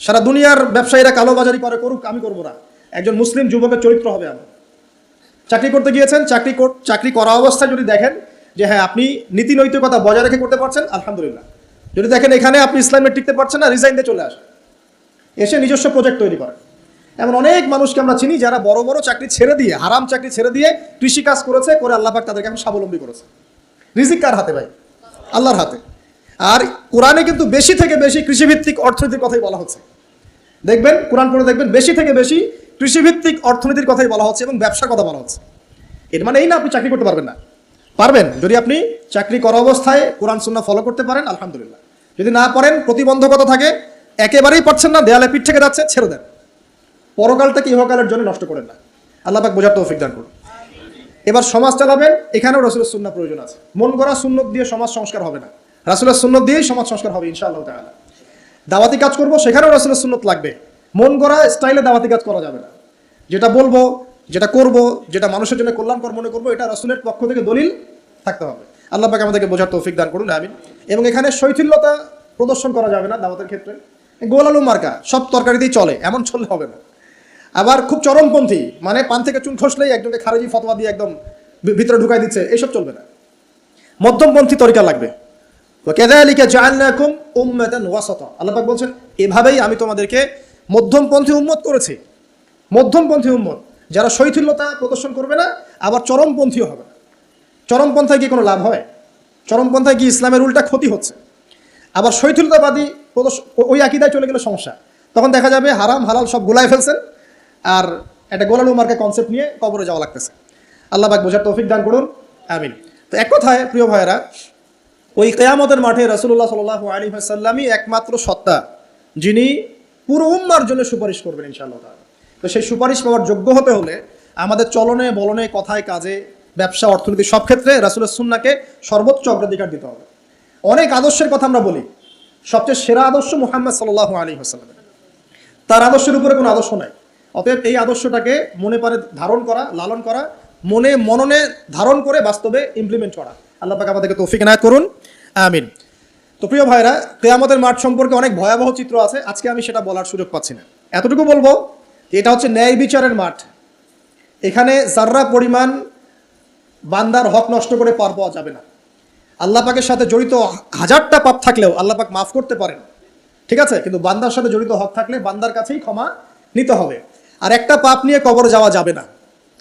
সারা দুনিয়ার ব্যবসায়ীরা কালোবাজারি করে করুক, আমি করব না। একজন মুসলিম যুবকের চরিত্র হবে আমার। চাকরি করতে গিয়েছেন, চাকরি করা অবস্থায় যদি দেখেন যে হ্যাঁ আপনি নীতি নৈতিকতা বজায় রেখে করতে পারছেন, আলহামদুলিল্লাহ। যদি দেখেন এখানে আপনি ইসলামে টিকতে পারছেন না, রিজাইন দিয়ে চলে আসেন, এসে নিজস্ব প্রজেক্ট তৈরি করেন। এমন অনেক মানুষকে আমরা চিনি যারা বড় বড় চাকরি ছেড়ে দিয়ে, হারাম চাকরি ছেড়ে দিয়ে কৃষিকাজ করেছে, করে আল্লাহ পাক তাদেরকে এখন স্বাবলম্বী করেছে। রিজিক কার হাতে ভাই? আল্লাহর হাতে। আর কোরআনে কিন্তু বেশি থেকে বেশি কৃষিভিত্তিক অর্থনীতির কথাই বলা হচ্ছে। দেখবেন, কোরআন পড়ে দেখবেন, বেশি থেকে বেশি কৃষিভিত্তিক অর্থনীতির কথাই বলা হচ্ছে এবং ব্যবসার কথা বলা হচ্ছে। এর মানে এই না আপনি চাকরি করতে পারবেন না, পারবেন যদি আপনি চাকরি করা অবস্থায় কোরআন সুন্নাহ ফলো করতে পারেন, আলহামদুলিল্লাহ। যদি না পারেন, প্রতিবন্ধকতা থাকে, একেবারেই পারছেন না, দেয়ালে পিঠ থেকে যাচ্ছে, ছেড়ে দেন। পরকালটাকে ইহকালের জন্য নষ্ট করেন না। আল্লাহ পাক বোঝার তৌফিক দান করুন। এবার সমাজ চালাবেন, এখানেও রাসূলের সুন্নাহ প্রয়োজন আছে। মন গড়া সুন্নত দিয়ে সমাজ সংস্কার হবে না, রাসূলের সুন্নত দিয়েই সমাজ সংস্কার হবে ইনশাআল্লাহ তাআলা। দাওয়াতি কাজ করব, সেখানেও রাসূলের সুন্নত লাগবে। মন গড়া স্টাইলে দাওয়াতি কাজ করা যাবে না। যেটা বলবো, যেটা করব, যেটা মানুষের জন্য কল্যাণকর মনে করবো, এটা রাসূলের পক্ষ থেকে দলিল থাকতে হবে। আল্লাহ পাক আমাদেরকে বোঝার তৌফিক দান করুন, আমিন। এবং এখানে শৈথিল্যতা প্রদর্শন করা যাবে না দাওয়াতের ক্ষেত্রে। গোল আলু মার্কা সব তরকারিতেই চলে, এমন চললে হবে না। আবার খুব চরমপন্থী, মানে পান থেকে চুন খসলেই একজনকে খারেজি ফতোয়া দিয়ে একদম ভিতরে ঢুকাই দিচ্ছে, এইসব চলবে না। মধ্যমপন্থী তরিকা লাগবে। ওয়াকাযালিকা জাআলনাকুম উম্মাতান ওয়াসাতা, আল্লাহ পাক বলছেন এভাবেই আমি তোমাদেরকে মধ্যমপন্থী উম্মত করেছি। মধ্যমপন্থী উম্মত, যারা শৈথিল্যতা প্রদর্শন করবে না, আবার চরমপন্থীও হবে না। চরমপন্থায় কি কোনো লাভ হয়? চরমপন্থায় কি ইসলামের উল্টা ক্ষতি হচ্ছে? আবার শৈথিল্যতাবাদী ওই আকীদায় চলে গেলে সমস্যা। তখন দেখা যাবে হারাম হালাল সব গোলায় ফেলছেন, আর একটা গোলালু মার্কা কনসেপ্ট নিয়ে কবরে যাওয়া লাগতেছে। আল্লাহ পাক বোঝার তৌফিক দান করুন, আমিন। তো এক কথায় প্রিয় ভাইয়েরা, ওই কিয়ামতের মাঠে রাসূলুল্লাহ সাল্লাল্লাহু আলাইহি ওয়াসাল্লামই একমাত্র সত্তা যিনি পুরো উম্মার জন্য সুপারিশ করবেন ইনশাআল্লাহ তাআলা। তো সেই সুপারিশ পাওয়ার যোগ্য হতে হলে আমাদের চলনে বলনে, কথায় কাজে, ব্যবসা অর্থনীতি সব ক্ষেত্রে রাসূলের সুন্নাহকে সর্বোচ্চ অগ্রাধিকার দিতে হবে। অনেক আদর্শের কথা আমরা বলি, সবচেয়ে সেরা আদর্শ মুহাম্মদ সাল্লাল্লাহু আলাইহি ওয়াসাল্লাম। তার আদর্শের উপরে কোনো আদর্শ নাই। অতএব এই আদর্শটাকে মনে পারে ধারণ করা, লালন করা, মননে ধারণ করে বাস্তবে ইমপ্লিমেন্ট করা। আল্লাহ পাক আমাদেরকে তৌফিক এনায়েত করুন, আমিন। তো প্রিয় ভাইরা, কিয়ামতের মাঠ সম্পর্কে অনেক ভয়াবহ চিত্র আছে, আজকে আমি সেটা বলার সুযোগ পাচ্ছি না। এতটুকু বলবো যে এটা হচ্ছে ন্যায় বিচারের মাঠ। এখানে যাররা পরিমাণ বান্দার হক নষ্ট করে পার পাওয়া যাবে না। আল্লাহ পাকের সাথে জড়িত হাজারটা পাপ থাকলেও আল্লাহ পাক মাফ করতে পারেন, ঠিক আছে, কিন্তু বান্দার সাথে জড়িত হক থাকলে বান্দার কাছেই ক্ষমা নিতে হবে। আর একটা পাপ নিয়ে কবরে যাওয়া যাবে না,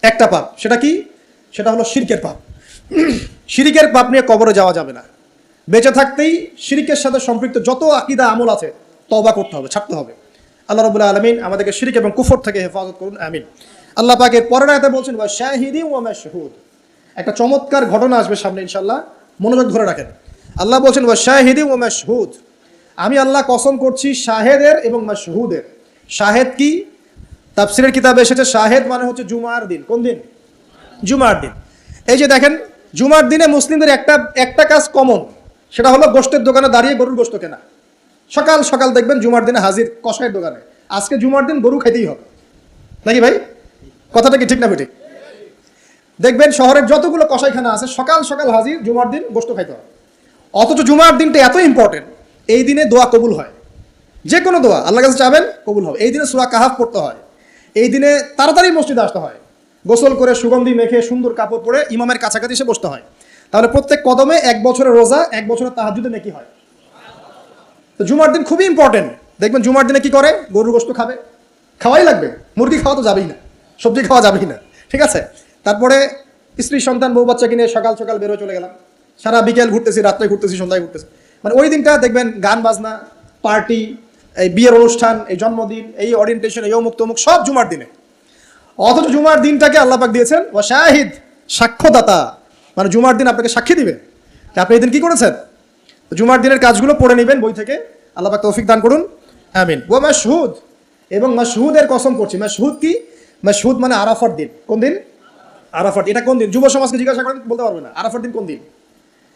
একটা পাপ। সেটা কি? সেটা হলো শিরকের পাপ। শিরকের পাপ নিয়ে কবরে যাওয়া যাবে না। বেঁচে থাকতেই শিরকের সাথে সম্পৃক্ত যত আকীদা আমল আছে তওবা করতে হবে, ছাড়তে হবে। আল্লাহ রাব্বুল আলামিন আমাদেরকে শিরক এবং কুফর থেকে হেফাজত করুন, আমিন। আল্লাহ পাকের পরের আয়াতে বলছেন ওয়া শাহিদি ওয়া মাশহুদ। একটা চমৎকার ঘটনা আসবে সামনে ইনশাআল্লাহ, মনোযোগ ধরে রাখেন। আল্লাহ বলছেন ওয়া শাহিদি ওয়া মাশহুদ, আমি আল্লাহ কসম করছি শাহেদের এবং মাশহুদের। শাহেদ কি? তাফসীরের কিতাবে এসেছে শাহেদ মানে হচ্ছে জুমার দিন। কোন দিন? জুমার দিন। এই যে দেখেন, জুমার দিনে মুসলিমদের একটা কাজ কমন, সেটা হলো গোশতের দোকানে দাঁড়িয়ে গরুর গোশত কেনা। সকাল সকাল দেখবেন জুমার দিনে হাজির কসাইয়ের দোকানে, আজকে জুমার দিন গরু খাইতেই হবে, নাকি ভাই? কথাটা কি ঠিক না বেঠিক? দেখবেন শহরের যতগুলো কসাইখানা আছে সকাল সকাল হাজির, জুমার দিন গোশত খাইতে হবে। অথচ জুমার দিনটা এত ইম্পর্টেন্ট, এই দিনে দোয়া কবুল হয়। যে কোনো দোয়া আল্লাহর কাছে চাবেন কবুল হবে। এই দিনে সূরা কাহাফ পড়তে হয়, এই দিনে তাড়াতাড়ি মসজিদে আসতে হয়, গোসল করে সুগন্ধি মেখে সুন্দর কাপড় পরে ইমামের কাছাকাছি এসে বসতে হয়। তাহলে প্রত্যেক কদমে 1 বছরের রোজা, 1 বছরের তাহাজ্জুদে নেকি হয়। তো জুমার দিন খুবই ইম্পর্টেন্ট। দেখবেন জুমার দিনে কি করে? গরুর গোশত খাবে, খাওয়াই লাগবে। মুরগি খাওয়া তো যাবেই না, সবজি খাওয়া যাবেই না, ঠিক আছে। তারপরে স্ত্রী সন্তান বউ বাচ্চাকে নিয়ে সকাল সকাল বেরোয় চলে গেলাম, সারা বিকেল ঘুরতেছি, রাত্রে ঘুরতেছি, সন্ধ্যায় ঘুরতেছি। মানে ওই দিনটা দেখবেন গান বাজনা, পার্টি, এই বিয়ের অনুষ্ঠান, এই জন্মদিন, এই ওরিয়েন্টেশন, এই অমুক তমুক সব জুমার দিনে। অথচ জুমার দিনটাকে আল্লাহ পাক দিয়েছেন ওয়া শাহিদ, সাক্ষ্যদাতা, মানে জুমার দিন আপনাকে সাক্ষী দিবে যে আপনি এই দিন কি করেছেন। জুমার দিনের কাজগুলো পড়ে নেবেন বই থেকে, আল্লাহ পাক তৌফিক দান করুন, আমিন। ওয়া মাশহুদ, এবং মাশহুদের কসম করছি। মাশহুদ কি? মাশহুদ মানে আরাফার দিন। কোন দিন? আরাফার। এটা কোন দিন? যুব সমাজকে জিজ্ঞাসা করেন, বলতে পারবে না আরাফার দিন কোন দিন।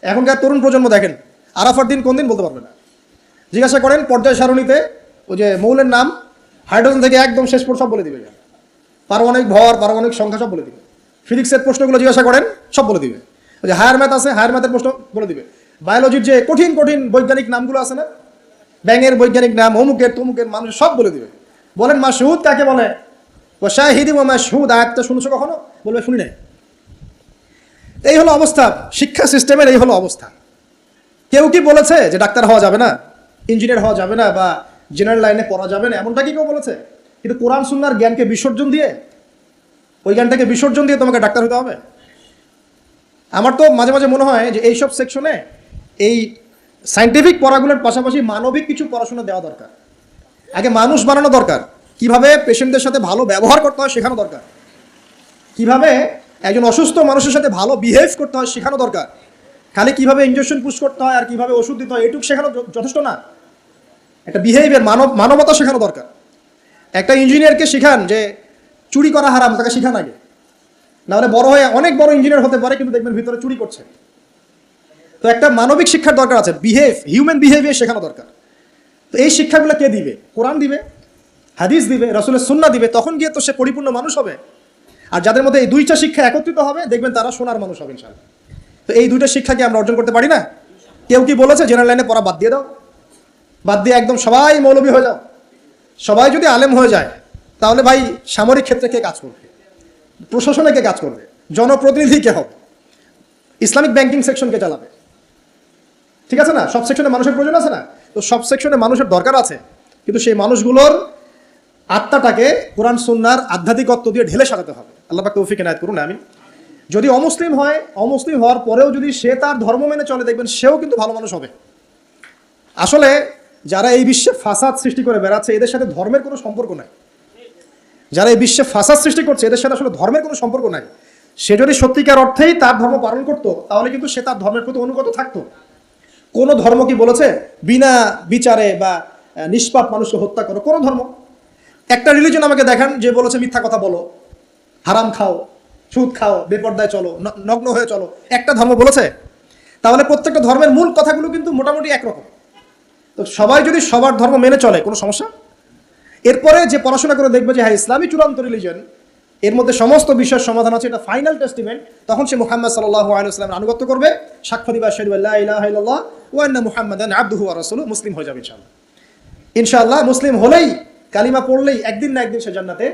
এখনকার তরুণ প্রজন্ম দেখেন আরাফার দিন কোন দিন বলতে পারবে না। জিজ্ঞাসা করেন পর্যায় সারণীতে ওই যে মৌলের নাম, হাইড্রোজেন থেকে একদম শেষ পর সব বলে দিবে, পারমাণবিক ভর, পারমাণবিক সংখ্যা সব বলে দিবে। ফিজিক্সের প্রশ্নগুলো জিজ্ঞাসা করেন সব বলে দিবে। ওই যে হায়ার ম্যাথ আছে, হায়ার ম্যাথের প্রশ্ন বলে দিবে। বায়োলজির যে কঠিন কঠিন বৈজ্ঞানিক নামগুলো আছে না, ব্যাঙের বৈজ্ঞানিক নাম, অমুকের তমুকের, মানুষ সব বলে দিবে। বলেন মাশহুদ কাকে বলে? ও শাহিদি ওয়া মাশহুদ, আয়াতটা শুনেছো কখনো? বলবে শুনি নাই। এই হলো অবস্থা, শিক্ষা সিস্টেমের এই হলো অবস্থা। কেউ কি বলেছে যে ডাক্তার হওয়া যাবে না, ইঞ্জিনিয়ার হওয়া যাবে না, বা জেনারেল লাইনে পড়া যাবে না? এমনটা কি কেউ বলেছে? কিন্তু কোরআন সুন্নাহর জ্ঞানকে বিসর্জন দিয়ে, ওই জ্ঞানটাকে বিসর্জন দিয়ে তোমাকে ডাক্তার হতে হবে? আমার তো মাঝে মাঝে মনে হয় যে এইসব সেকশনে এই সায়েন্টিফিক পড়াগুলোর পাশাপাশি মানবিক কিছু পড়াশোনা দেওয়া দরকার। আগে মানুষ বানানো দরকার, কিভাবে পেশেন্টদের সাথে ভালো ব্যবহার করতে হয় শেখানো দরকার, কিভাবে একজন অসুস্থ মানুষের সাথে ভালো বিহেভ করতে হয় শেখানো দরকার। খালি কিভাবে ইনজেকশন পুশ করতে হয় আর কিভাবে ওষুধ দিতে হয় এটুকু শেখানো যথেষ্ট না। একটা বিহেভিয়ার, মানবতা শেখানো দরকার। একটা ইঞ্জিনিয়ারকে শেখান যে চুরি করা হারাম, তাকে শেখান আগে, নাহলে বড় হয়ে অনেক বড় ইঞ্জিনিয়ার হতে পারে কিন্তু দেখবেন ভিতরে চুরি করছে। তো একটা মানবিক শিক্ষার দরকার আছে, হিউম্যান বিহেভিয়ার শেখানো দরকার। তো এই শিক্ষাগুলো কে দিবে? কোরআন দিবে, হাদিস দিবে, রাসূলের সুন্নাহ দিবে। তখন গিয়ে তো সে পরিপূর্ণ মানুষ হবে। আর যাদের মধ্যে এই দুইটা শিক্ষা একত্রিত হবে দেখবেন তারা সোনার মানুষ হবে ইনশাআল্লাহ। তো এই দুইটা শিক্ষা কি আমরা অর্জন করতে পারি না? কেউ কি বলেছে জেনারেল লাইনে পড়া বাদ দিয়ে দাও, বাদ দিয়ে একদম সবাই মৌলবী হয়ে যাও? সবাই যদি আলেম হয়ে যায় তাহলে ভাই সামরিক ক্ষেত্রে কে কাজ করবে, প্রশাসনে কে কাজ করবে, জনপ্রতিনিধি কে হবে, ইসলামিক ব্যাংকিং সেকশন কে চালাবে? ঠিক আছে না? সব সেকশনে মানুষের প্রয়োজন আছে না? তো সব সেকশনে মানুষের দরকার আছে, কিন্তু সেই মানুষগুলোর আত্মাটাকে কোরআন সুন্নাহর আধ্যাত্মিকত্ব দিয়ে ঢেলে সাজাতে হবে। আল্লাহ পাক তৌফিক এনায়েত করুন, আমিন। যদি অমুসলিম হয়, অমুসলিম হওয়ার পরেও যদি সে তার ধর্ম মেনে চলে দেখবেন সেও কিন্তু ভালো মানুষ হবে। আসলে যারা এই বিশ্বে ফাসাদ সৃষ্টি করে বেড়াচ্ছে এদের সাথে ধর্মের কোনো সম্পর্ক নাই। যারা এই বিশ্বে ফাসাদ সৃষ্টি করছে এদের সাথে আসলে ধর্মের কোনো সম্পর্ক নাই। সে যদি সত্যিকার অর্থেই তার ধর্ম পালন করতো তাহলে কিন্তু সে তার ধর্মের প্রতি অনুগত থাকতো। কোনো ধর্ম কি বলেছে বিনা বিচারে বা নিষ্পাপ মানুষকে হত্যা করো? কোনো ধর্ম, একটা রিলিজন আমাকে দেখান যে বলেছে মিথ্যা কথা বলো, হারাম খাও, সুদ খাও, বেপর্দায় চলো, নগ্ন হয়ে চলো? একটা ধর্ম বলেছে? তাহলে প্রত্যেকটা ধর্মের মূল কথাগুলো কিন্তু মোটামুটি একরকম। তো সবাই যদি সবার ধর্ম মেনে চলে কোনো সমস্যা? এরপরে যে পড়াশোনা করে দেখবে যে হ্যাঁ ইসলামই চূড়ান্ত রিলিজন, এর মধ্যে সমস্ত বিষয়ের সমাধান আছে, এটা ফাইনাল টেস্টিমেন্ট, তখন সে মুহাম্মদ সাল্লাল্লাহু আলাইহি ওয়াসাল্লামের আনুগত্য করবে, সাক্ষ্য দিবে আশহাদু আল্লা ইলাহা ইল্লাল্লাহ ওয়া আন্না মুহাম্মাদান আবদুহু ওয়া রাসূলুহু, মুসলিম হয়ে যাবে ইনশাআল্লাহ। ইনশাআল্লাহ মুসলিম হলেই, কালিমা পড়লেই একদিন না একদিন সে জান্নাতে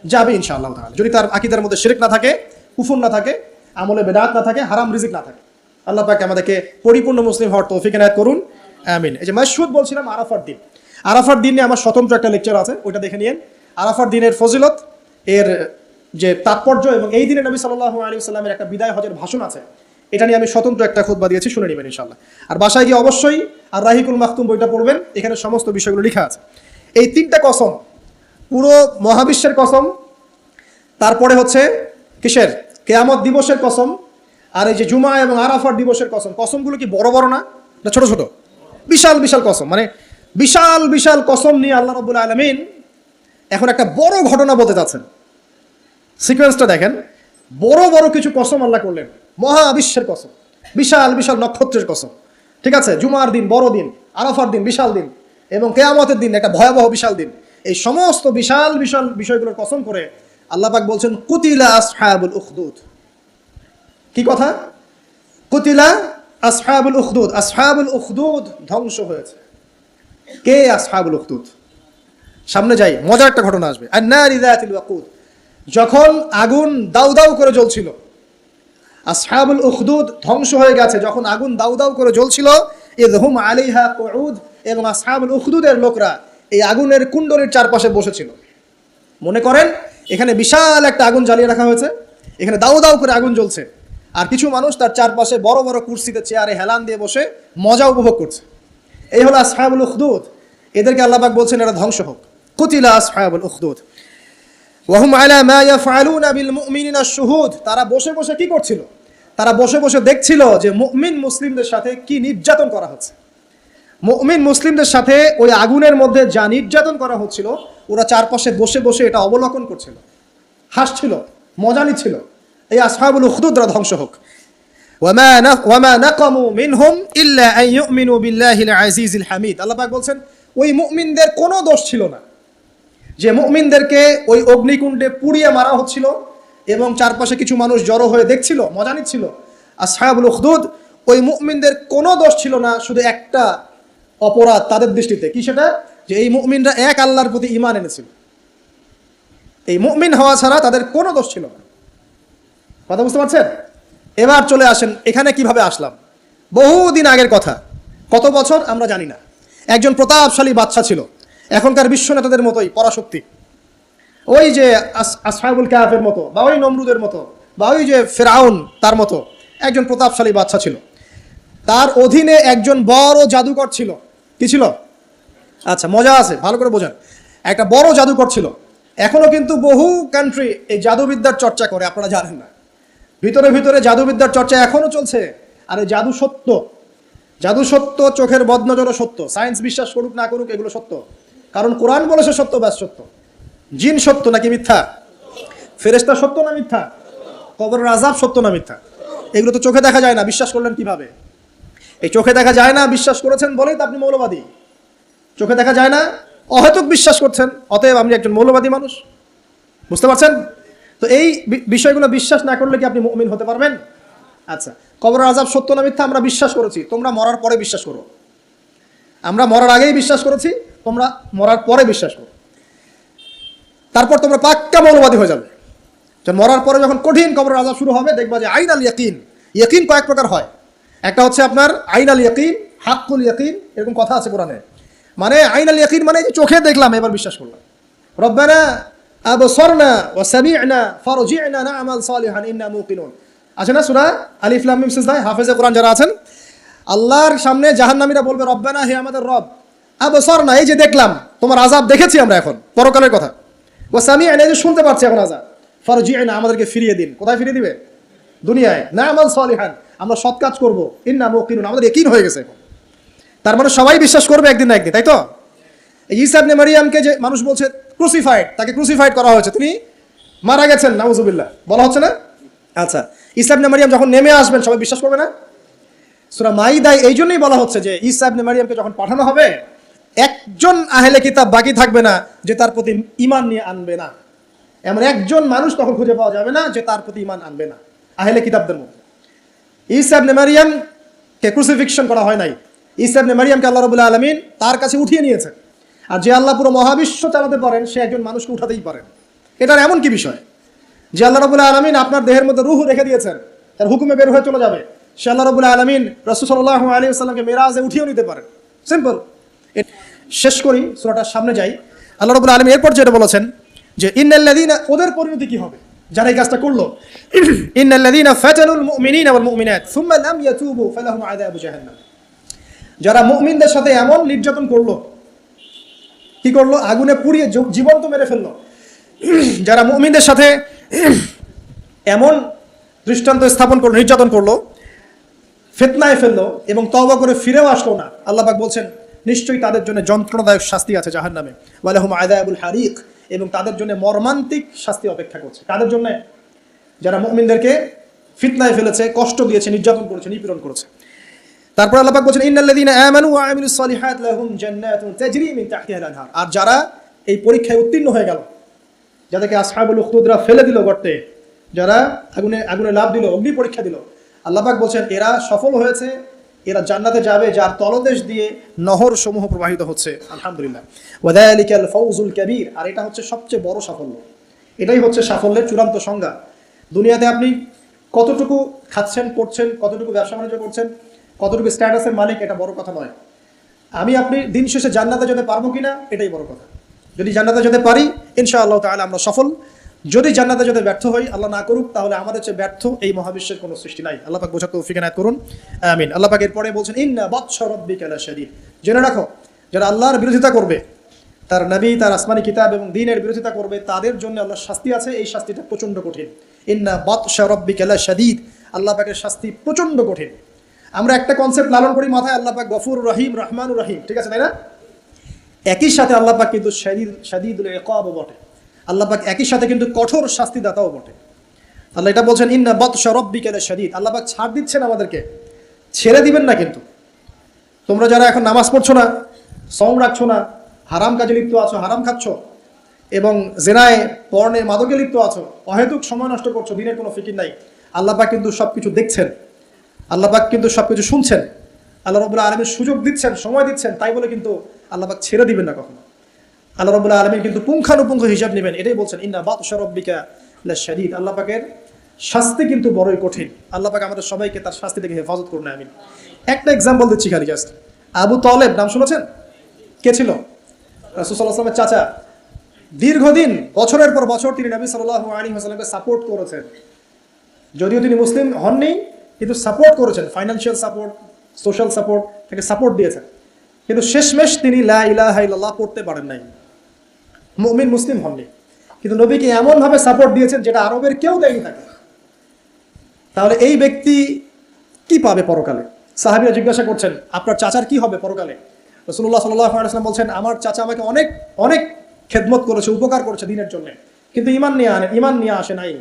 যাবে ইনশাআল্লাহ তাআলা, যদি তার আকীদার মধ্যে শিরক না থাকে, কুফর না থাকে, আমলে বেদাত না থাকে, হারাম রিজিক না থাকে। আল্লাহ পাক আমাদেরকে পরিপূর্ণ মুসলিম হওয়ার তৌফিক এনায়েত করুন, আমিন। এই যে মাশহুদ বলছিলাম আরাফার দিন, আরাফার দিন নিয়ে আমার স্বতন্ত্র একটা লেকচার আছে, ওইটা দেখে নিন। আরাফার দিনের ফজিলত, এর যে তাৎপর্য, এবং এই দিনে নবী সাল্লাল্লাহু আলাইহি ওয়াসাল্লামের একটা বিদায় হজের ভাষণ আছে, এটা নিয়ে আমি স্বতন্ত্র একটা খুতবা দিয়েছি, শুনে নেবেন ইনশাআল্লাহ। আর বাসায় গিয়ে অবশ্যই আর রাহিকুল মাখতুম বইটা পড়বেন, এখানে সমস্ত বিষয়গুলো লেখা আছে। এই তিনটা কসম, পুরো মহাবিশ্বের কসম, তারপরে হচ্ছে কিসের? কিয়ামত দিবসের কসম, আর এই যে জুমা এবং আরাফার দিবসের কসম। কসমগুলো কি বড় বড় না? না ছোট ছোট? বিশাল বিশাল কসম, মানে বিশাল বিশাল কসম নিয়ে আল্লাহ রাব্বুল আলামিন এখন একটা বড় ঘটনা বলতে যাচ্ছেন। সিকোয়েন্সটা দেখেন, বড় বড় কিছু কসম আল্লাহ করলেন, মহাবিশ্বের কসম, বিশাল বিশাল নক্ষত্রের কসম, ঠিক আছে? জুমার দিন বড় দিন, আরাফার দিন বিশাল দিন, এবং কিয়ামতের দিন একটা ভয়াবহ বিশাল দিন। এই সমস্ত বিশাল বিশাল বিষয়গুলোর কসম করে আল্লাহ পাক বলছেন কুতিলা আসহাবুল উখদুদ। কি কথা? কুতিলা আসহাবুল উখদুদ, আসহাবুল উখদুদ ধ্বংস হয়েছে। কে আসহাবুল উখদুদ? সামনে যাই, মজার একটা ঘটনা আসবে। আন-নারি যাতিল ওয়াকুদ, যখন আগুন দাউ দাউ করে জ্বলছিল, আসহাবুল উখদুদ ধ্বংস হয়ে গেছে। যখন আগুন দাউ দাউ করে জ্বলছিল, ইযহুম আলাইহা কুউদ, এবং আসহাবুল উখদুদের লোকরা এই আগুনের কুণ্ডলীর চারপাশে বসেছিল। মনে করেন এখানে বিশাল একটা আগুন জ্বালিয়ে রাখা হয়েছে, এখানে দাউ দাউ করে আগুন জ্বলছে, আর কিছু মানুষ তার চারপাশে বড় বড় কুরসিতে চেয়ারে হেলান দিয়ে বসে মজা উপভোগ করছে। এই হলো আসহাবুল উখদুদ। এদেরকে আল্লাহ পাক বলছেন এরা ধ্বংস হোক। কুতিলা আসহাবুল উখদুদ ওয়াহুম আলা মা ইয়াফআলুনা বিল মুমিনিনা শুহুদ। তারা বসে বসে কি করছিল? তারা বসে বসে দেখছিল যে মুমিন মুসলিমদের সাথে কি নির্যাতন করা হচ্ছে। মুমিন মুসলিমদের সাথে ওই আগুনের মধ্যে যা নির্যাতন করা হচ্ছিল, ওরা চারপাশে বসে বসে এটা অবলোকন করছিল, হাসছিল, মজা নিচ্ছিল। এই আসহাবুল উখদুদরা ধ্বংস হোক। ওয়ামা নাকামু মিনহুম ইল্লা আন ইউমিনু বিল্লাহিল আজিজিল হামিদ। আল্লাহ পাক বলছেন ওই মুমিনদের কোনো দোষ ছিল না যে মুমিনদেরকে ওই অগ্নিকুণ্ডে পুড়িয়ে মারা হচ্ছিল এবং চারপাশে কিছু মানুষ জড়ো হয়ে দেখছিল, মজা নিচ্ছিল। আসহাবুল উখদুদ ওই মুমিনদের কোনো দোষ ছিল না, শুধু একটা অপরাধ তাদের দৃষ্টিতে। কি সেটা? যে এই মুমিনরা এক আল্লাহর প্রতি ঈমান এনেছিল। এই মুমিন হওয়া ছাড়া তাদের কোনো দোষ ছিল না। কথা বুঝতে পারছেন? এবার চলে আসেন এখানে কিভাবে আসলাম। বহুদিন আগের কথা, কত বছর আমরা জানি না। একজন প্রতাপশালী বাদশা ছিল, এখনকার বিশ্ব নেতাদের মতোই পরাশক্তি। ওই যে আসহাবুল কাহাফের মতো, বা ওই নমরুদের মতো, বা ওই যে ফেরাউন তার মতো একজন প্রতাপশালী বাদশা ছিল। তার অধীনে একজন বড় জাদুকর ছিল। কি ছিল? আচ্ছা, মজা আছে, ভালো করে বোঝান। একটা বড় জাদুকর ছিল। এখনো কিন্তু বহু কান্ট্রি এই জাদুবিদ্যার চর্চা করে, আপনারা জানেন না। ভিতরে ভিতরে জাদুবিদ্যার চর্চা এখনো চলছে। আর এই জাদু সত্য, জাদু সত্য, চোখের বদনজরও সত্য। সায়েন্স বিশ্বাস করুক না করুক, এগুলো সত্য। কারণ কোরআন বলেছে সত্য, ব্যাস সত্য। জিন সত্য নাকি মিথ্যা? ফেরেশতা সত্য না মিথ্যা? কবরের আযাব সত্য না মিথ্যা? এগুলো তো চোখে দেখা যায় না, বিশ্বাস করলেন কিভাবে? এই চোখে দেখা যায় না বিষয় করেছেন বলেই তো আপনি মৌলবাদী। চোখে দেখা যায় না, অহেতুক বিশ্বাস করছেন, অতএব আপনি একজন মৌলবাদী মানুষ। বুঝতে পারছেন? তো এই বিষয়গুলো বিশ্বাস না করলে কি আপনি মুমিন হতে পারবেন? আচ্ছা, কবরের আযাব সত্য না মিথ্যা আমরা বিশ্বাস করেছি, তোমরা মরার পরে বিশ্বাস করো। আমরা মরার আগেই বিশ্বাস করেছি, তোমরা মরার পরে বিশ্বাস করো। তারপর তোমরা পাক্কা মৌলবাদী হয়ে যাবে। মরার পরে যখন কঠিন কবরের আযাব শুরু হবে, দেখবা যে আইন আল ইয়াকিন। ইয়াকিন কয়েক প্রকার হয়। একটা হচ্ছে আপনার আইন আল ইয়াকিন, হাক্কুল ইয়াকিন, এরকম কথা আছে কোরআনে। মানে আইন আল ইয়াকিন মানে চোখে দেখলাম এবার বিশ্বাস করলাম। রব্বানা আবসারনা ওয়া সামি'না ফারজি'না না'মাল সালিহান ইন্না মুকিনুন। আছে না সূরা আলিফ লাম মিম সিজদা? হাফেজে কোরআন যারা আছেন, আল্লাহর সামনে জাহান্নামীরা বলবে রব্বানা, হে আমাদের রব, আবসারনা, এই যে দেখলাম, তোমার আযাব দেখেছি আমরা, এখন পরকালের কথা। ওয়া সামি'না, এই যে শুনতে পাচ্ছি এখন আযাব। ফারজি'না, আমাদেরকে ফিরিয়ে দিন। কোথায় ফিরিয়ে দিবে? দুনিয়ায়। না'মাল সালিহান, আমরা সৎ কাজ করব। ইন্না মুকিনুন, আমাদের ইয়াকিন হয়ে গেছে এখন। তার মানে সবাই বিশ্বাস করবে একদিন না একদিন, তাই তো? ঈসা ইবনে মারইয়ামকে যে মানুষ বলছে ক্রুসিফাইড, তাকে ক্রুসিফাইড করা হয়েছে, তিনি মারা গেছেন, নাউজুবিল্লাহ, বলা হচ্ছে না? আচ্ছা, ঈসা ইবনে মারইয়াম যখন নেমে আসবেন সবাই বিশ্বাস করবে না? সূরা মাইদায় এই জন্যই বলা হচ্ছে যে ঈসা ইবনে মারইয়ামকে যখন পাঠানো হবে, একজন আহলে কিতাব বাকি থাকবে না যে তার প্রতি ঈমান নিয়ে আনবে না। এমন একজন মানুষ তখন খুঁজে পাওয়া যাবে না যে তার প্রতি ঈমান আনবে না আহলে কিতাবদের মধ্যে। ঈসা ইবনে মারইয়ামকে ক্রুসিফিকশন করা হয় নাই। ঈসা ইবনে মারইয়ামকে আল্লাহ রাব্বুল আলামিন তার কাছে উঠিয়ে নিয়েছেন। আর যে আল্লাহ পুরো মহাবিশ্ব চালাতে পারেন, সে একজন মানুষকে উঠাতেই পারেন। এটার এমন কি বিষয় যে আল্লাহ রাব্বুল আলামিন আপনার দেহের মধ্যে রূহ রেখে দিয়েছেন, তার হুকুমে বের হয়ে চলে যাবে। সে আল্লাহ রাব্বুল আলামিন রাসূল সাল্লাল্লাহু আলাইহি ওয়াসাল্লামকে মেরাজে উঠিয়েও নিতে পারেন। সিম্পল। শেষ করি, সূরাটার সামনে যাই। আল্লাহ রাব্বুল আলামিন এরপর যেটা বলেছেন যে ইন্নাল্লাযীনা, ওদের পরিণতি কি হবে যারা এই কাজটা করলো? ইন্নাল্লাযীনা ফাতানুল মুমিনিনা ওয়াল মুমিনাত সুম্মা লাম ইয়াতুবু ফালাহুম আযাবু জাহান্নাম। যারা মুমিনদের সাথে এমন নির্যাতন করলো, কি করলো? আগুনে পুড়িয়ে জীবন্ত মেরে ফেললো। যারা মুমিনদের সাথে এমন দৃষ্টান্ত স্থাপন করলো, নির্যাতন করলো, ফিতনায় ফেললো এবং তওবা করে ফিরেও আসলো না, আল্লাহ পাক বলছেন নিশ্চয়ই তাদের জন্য যন্ত্রণাদায়ক শাস্তি আছে জাহান্নামে। ওয়ালাহুম আযাবুল হারিক, এবং তাদের জন্য মর্মান্তিক শাস্তি অপেক্ষা করছে। তাদের জন্য যারা মুমিনদেরকে ফিতনায় ফেলেছে, কষ্ট দিয়েছে, নির্যাতন করেছে, নিপীড়ন করেছে। তারপর আল্লাহ পাক বলেন ইন্নাল্লাযীনা আমানু ওয়া আমিলুস সালিহাত লাহুম জান্নাতুন তাজরি মিন তাহতিহাল আনহার। আর যারা এই পরীক্ষায় উত্তীর্ণ হয়ে গেল, যাদেরকে আসহাবুল উখদুদরা ফেলে দিল গর্তে, যারা আগুনে লাফ দিল, অগ্নি পরীক্ষা দিল, আল্লাহ পাক বলছেন এরা সফল হয়েছে, এরা জান্নাতে যাবে যার তলদেশ দিয়ে নহর সমূহ প্রবাহিত হচ্ছে। আলহামদুলিল্লাহ, ওয়া যালিকাল ফাওজুল কাবীর। আর এটা হচ্ছে সবচেয়ে বড় সাফল্য। এটাই হচ্ছে সাফল্যের চূড়ান্ত সংজ্ঞা। দুনিয়াতে আপনি কতটুকু খাচ্ছেন, পড়ছেন, কতটুকু ব্যবসা বাণিজ্য করছেন, কতটুকু স্ট্যাটাসের মালিক, এটা বড় কথা নয়। আপনি দিন শেষে জান্নাতে যেতে পারবো কিনা, এটাই বড় কথা। যদি জান্নাতে যেতে পারি, ইনশাআল্লাহ তাআলা আমরা সফল। যদি জান্নাতে যেতে ব্যর্থ হই, আল্লাহ না করুক, তাহলে আমাদের চেয়ে ব্যর্থ এই মহাবিশ্বের কোনো সৃষ্টি নাই। আল্লাহ পাক বোঝার তৌফিক এনায়েত করুন, আমিন। আল্লাহ পাক এরপরে বলছেন ইন্না বাতশা রাব্বিকা লাশাদীদ। জেনে রাখো, যারা আল্লাহর বিরোধিতা করবে, তার নবী, তার আসমানি কিতাব এবং দ্বীনের বিরোধিতা করবে, তাদের জন্য আল্লাহর শাস্তি আছে। এই শাস্তিটা প্রচণ্ড কঠিন। ইন্না বাতশা রাব্বিকা লাশাদীদ, আল্লাহ পাকের শাস্তি প্রচণ্ড কঠিন। আমরা একটা কনসেপ্ট লালন করি মাথায়, আল্লাহ পাক গফুর রহিম, রহমানুর রহিম, ঠিক আছে তাই না? একই সাথে আল্লাহ পাক কিন্তু শাদীদুল ইকাব বটে। আল্লাহ পাক একই সাথে কিন্তু কঠোর শাস্তিদাতাও বটে। আল্লাহ এটা বলছেন ইন্না বাতশা রাব্বিকা লাশাদীদ। আল্লাহ পাক ছাড় দিচ্ছেন আমাদেরকে, ছেড়ে দিবেন না। কিন্তু তোমরা যারা এখন নামাজ পড়ছো না, সওম রাখছো না, হারাম কাজে লিপ্ত আছো, হারাম খাচ্ছ, এবং জেনায়, পর্নে, মাদকে লিপ্ত আছো, অহেতুক সময় নষ্ট করছো, দিনের কোনো ফিকির নাই, আল্লাহ পাক কিন্তু সবকিছু দেখছেন, আল্লাহ পাক কিন্তু সবকিছু শুনছেন, আল্লাহ রাব্বুল আলামিন সুযোগ দিচ্ছেন, সময় দিচ্ছেন। তাই বলে কিন্তু আল্লাহ পাক ছেড়ে দিবেন না কখনো। আল্লাহ রাব্বুল আলামিন কিন্তু পুঙ্খানুপুঙ্খ হিসাব নেবেন। এটাই বলছেন ইন্না বাতশা রাব্বিকা লাশাদীদ। আল্লাহ পাকের শাস্তি কিন্তু বড়ই কঠিন। আল্লাহ পাক আমাদের সবাইকে তার শাস্তি থেকে হেফাজত করুন, আমিন। একটা এক্সাম্পল দিচ্ছি খালি, জাস্ট। আবু তালেব নাম শুনেছেন? কে ছিল? রাসূল সাল্লাল্লাহু আলাইহি ওয়াসাল্লামের চাচা। দীর্ঘদিন, বছরের পর বছর তিনি নবী সাল্লাল্লাহু আলাইহি ওয়াসাল্লামকে সাপোর্ট করেছেন। যদিও তিনি মুসলিম হননি, কিন্তু সাপোর্ট করেছেন, ফাইন্যান্সিয়াল সাপোর্ট, সোশ্যাল সাপোর্ট, তাকে সাপোর্ট দিয়েছেন। কিন্তু শেষমেশ তিনি লা ইলাহা ইল্লাল্লাহ পড়তে পারেন নাই, মুমিন মুসলিম হননি। কিন্তু নবীকে এমনভাবে সাপোর্ট দিয়েছেন যেটা আরবের কেউ দেয়নি তাকে। তাহলে এই ব্যক্তি কি পাবে পরকালে? সাহাবীরা জিজ্ঞাসা করছেন, আপনার চাচার কি হবে পরকালে? রাসূলুল্লাহ সাল্লাল্লাহু আলাইহি ওয়াসাল্লাম বলছেন, আমার চাচা আমাকে অনেক অনেক খেদমত করেছে, উপকার করেছে দিনের জন্য, কিন্তু ঈমান নিয়ে আসে নাই।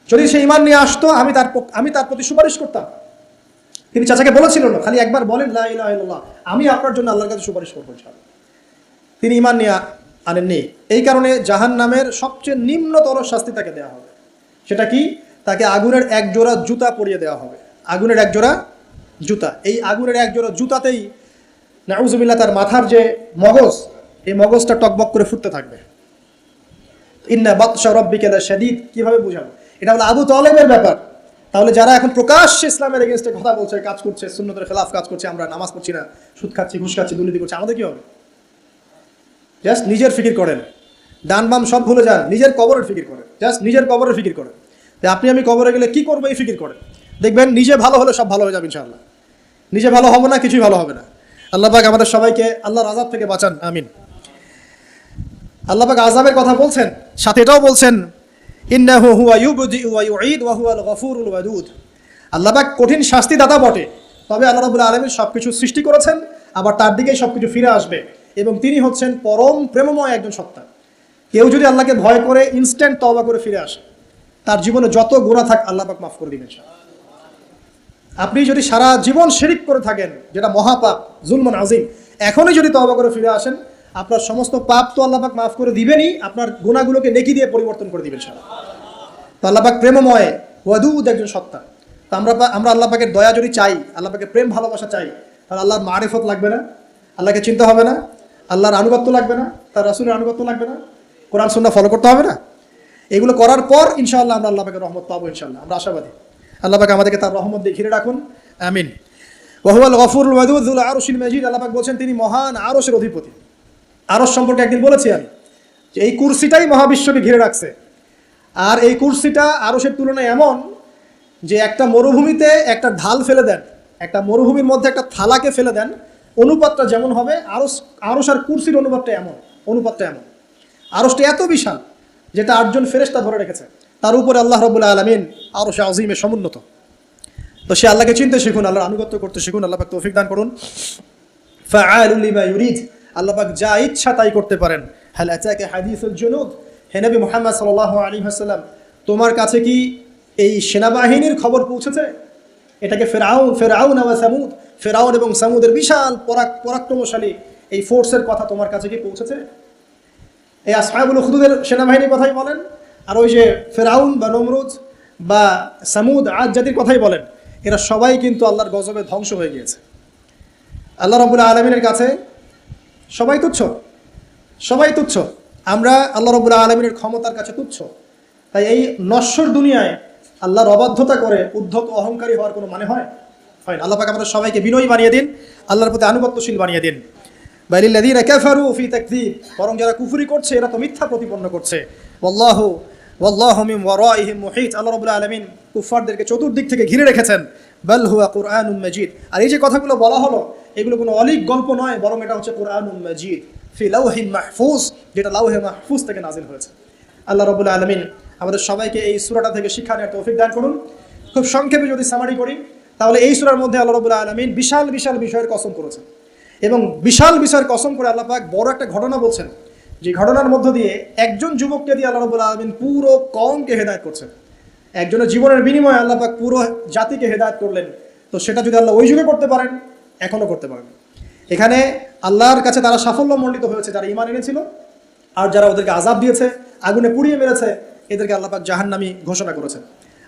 যদি সে ঈমান নিয়ে আসতো, আমি তার প্রতি সুপারিশ করতাম। তিনি চাচাকে বলেছিলেন না, খালি একবার বলেন লা ইলাহা ইল্লাল্লাহ, আমি আপনার জন্য আল্লাহর কাছে সুপারিশ করবো ইনশাআল্লাহ। তিনি ঈমান নিয়ে আনেননি। এই কারণে জাহান্নামের সবচেয়ে নিম্নতর শাস্তি তাকে দেওয়া হবে। সেটা কি? তাকে আগুনের এক জোড়া জুতা পরিয়ে দেওয়া হবে। আগুনের এক জোড়া জুতা। এই আগুনের এক জোড়া জুতাতেই নাউজুবিল্লাহ তার মাথার যে মগজ, এই মগজটা টকবক করে ফুটতে থাকবে। ইন্না বাতশা রাব্বিকা লাশাদীদ কিভাবে বুঝাবো? এটা হলো আবু তালেবের ব্যাপার। তাহলে যারা এখন প্রকাশ্যে ইসলামের এগেইনস্টে কথা বলছে, কাজ করছে, সুন্নতের খেলাফ কাজ করছে, আমরা নামাজ পড়ছি না, সুদ খাচ্ছি, ঘুষ খাচ্ছি, দুর্নীতি করছি, আমাদের কি হবে? জাস্ট নিজের ফিকির করেন, ডান বাম সব ভুলে যান, নিজের কবরের ফিকির করেন, জাস্ট নিজের কবরের ফিকির করেন যে আপনি আমি কবরে গেলে কি করবো, এই ফিকির করেন। দেখবেন নিজে ভালো হলে সব ভালো হয়ে যাবে ইনশাআল্লাহ। নিজে ভালো হবে না, কিছুই ভালো হবে না। আল্লাহ পাক আমাদের সবাইকে আল্লাহর আযাব থেকে বাঁচান, আমিন। আল্লাহ পাক আযাবের কথা বলছেন, সাথে এটাও বলছেন ইন্নাহু হুয়া ইউবদিউ ওয়া ইউঈদ ওয়া হুয়াল গফুরুল ওয়াদুদ। আল্লাহ পাক কঠিন শাস্তিদাতা বটে, তবে আল্লাহ রাব্বুল আলামিন সবকিছু সৃষ্টি করেছেন, আবার তার দিকেই সবকিছু ফিরে আসবে, এবং তিনি হচ্ছেন পরম প্রেমময় একজন সত্তা। কেউ যদি আল্লাহকে ভয় করে ইনস্ট্যান্ট তওবা করে ফিরে আসে, তার জীবনে যত গুনাহ থাক আল্লাহ পাক মাফ করে দিবেন। আপনি যদি সারা জীবন শিরিক করে থাকেন, যেটা মহাপাপ, জুলমান আজিম, এখনই যদি তওবা করে ফিরে আসেন, আপনার সমস্ত পাপ তো আল্লাহ পাক মাফ করে দিবেনই, আপনার গুনাহগুলোকে নেকি দিয়ে পরিবর্তন করে দিবেন সারা। তো আল্লাহ পাক প্রেমময়, ওয়াদুদ একজন সত্তা। তো আমরা আল্লাহ পাকের দয়া যদি চাই, আল্লাহ পাকের প্রেম ভালোবাসা চাই, তাহলে আল্লাহর মারিফত লাগবে না, আল্লাহকে চিনতে হবে না, আল্লাহর আনুগত্য লাগবে না, তার রাসূলের আনুগত্য লাগবে না, কোরআন সুন্নাহ ফলো করতে হবে না। এগুলো করার পর ইনশাআল্লাহ আমরা আল্লাহ পাকের রহমত পাবো ইনশাআল্লাহ, আমরা আশাবাদী। আল্লাহ পাক আমাদেরকে তার রহমত দিয়ে ঘিরে রাখুন, আমিন। ওয়া হুয়াল গফুরুল ওয়াদুদ যুল আরশিল মাজিদ। আল্লাহ পাক বলেন তিনি মহান আরশের অধিপতি। আরশ সম্পর্কে একদিন বলেছি আমি যে এই কুরসিটাই মহাবিশ্বকে ঘিরে রাখছে। আর এই কুরসিটা আরশের তুলনায় এমন যে একটা মরুভূমিতে একটা ঢাল ফেলে দেন, একটা মরুভূমির মধ্যে একটা থালাকে ফেলে দেন, অনুপাতটা যেমন হবে, আরশ আর কুরসির অনুপাতটা এমন। আরশটা এত বিশাল যেটা 8 জন ফেরেশতা ধরে রেখেছে। তার উপরে আল্লাহ রাব্বুল আলামিন আরশে আযীমে সমুন্নত। তো সে আল্লাহকে চিনতে শিখুন, আল্লাহর আনুগত্য করতে শিখুন। আল্লাহ পাক তৌফিক দান করুন। ফাআলুল লিমা ইউরিদ, আল্লাহ পাক যা ইচ্ছা তাই করতে পারেন। হাল আতাকা হাদিসুল জুনুদ, হে নবী মুহাম্মদ সাল্লাল্লাহু আলাইহি ওয়াসাল্লাম, তোমার কাছে কি এই সেনাবাহিনীর খবর পৌঁছেছে? এটাকে ফেরাউন ওয়া সামুদ, ফেরাউন এবং সামুদের বিশাল পরাক্রমশালী এই ফোর্সের কথা তোমার কাছে কি পৌঁছেছে? এই আসহাবুল উখদুদের সেনাবাহিনীর কথাই বলেন, আর ওই যে ফেরাউন বা নমরুদ বা সামুদ, আদ জাতির কথাই বলেন, এরা সবাই কিন্তু আল্লাহর গজবে ধ্বংস হয়ে গিয়েছে। আল্লাহ রাব্বুল আলামিনের কাছে সবাই তুচ্ছ। আমরা আল্লাহ রাব্বুল আলামিনের ক্ষমতার কাছে তুচ্ছ। তাই এই নশ্বর দুনিয়ায় আল্লাহর অবাধ্যতা করে উদ্ধত অহংকারী হওয়ার কোনো মানে হয়? আল্লাহ পাক আমাদের সবাইকে বিনয়ী বানিয়ে দিন, আল্লাহর প্রতি আনুগত্যশীল বানিয়ে দিন। বাইলিল্লাযীনা কাফারু ফি তাকযীব, বরং যারা কুফরি করছে এরা তো মিথ্যা প্রতিপন্ন করছে। ওয়াল্লাহু মিন ওয়ারাইহিম মুহিত। আল্লাহ রাব্বুল আলামিন কুফফারদেরকে চতুর্দিক থেকে ঘিরে রেখেছেন। বাল হুয়া কুরআনুম মাজিদ। আর এই যে কথাগুলো বলা হলো, এগুলো কোনো অলীক গল্প নয়, বরং এটা হচ্ছে কুরআনুম মাজিদ ফি লাওহিন মাহফুজ, যেটা লাওহে মাহফুজ থেকে নাজিল হয়েছে। আল্লাহ রাব্বুল আলামিন আমাদের সবাইকে এই সূরাটা থেকে শিক্ষা নেওয়ার তৌফিক দান করুন। খুব সংক্ষেপে যদি সামারি করি, তাহলে এই সূরার মধ্যে আল্লাহ রাব্বুল আলামিন বিশাল বিশাল বিষয়ের কসম করেছেন, এবং বিশাল বিষয়ের কসম করে আল্লাহ পাক বড় একটা ঘটনা বলছেন, যে ঘটনার মধ্য দিয়ে একজন যুবককে দিয়ে আল্লাহ রাব্বুল আলামিন পুরো কওমকে হেদায়েত করছেন। একজনের জীবনের বিনিময়ে আল্লাহ পাক পুরো জাতিকে হেদায়েত করলেন। তো সেটা যদি আল্লাহ ওই যুগে করতে পারেন, এখনো করতে পারেন। এখানে আল্লাহর কাছে তারা সাফল্যমণ্ডিত হয়েছে যারা ঈমান এনেছিল, আর যারা ওদেরকে আযাব দিয়েছে, আগুনে পুড়িয়ে মেরেছে, এদেরকে আল্লাহ পাক জাহান্নামী ঘোষণা করেছেন।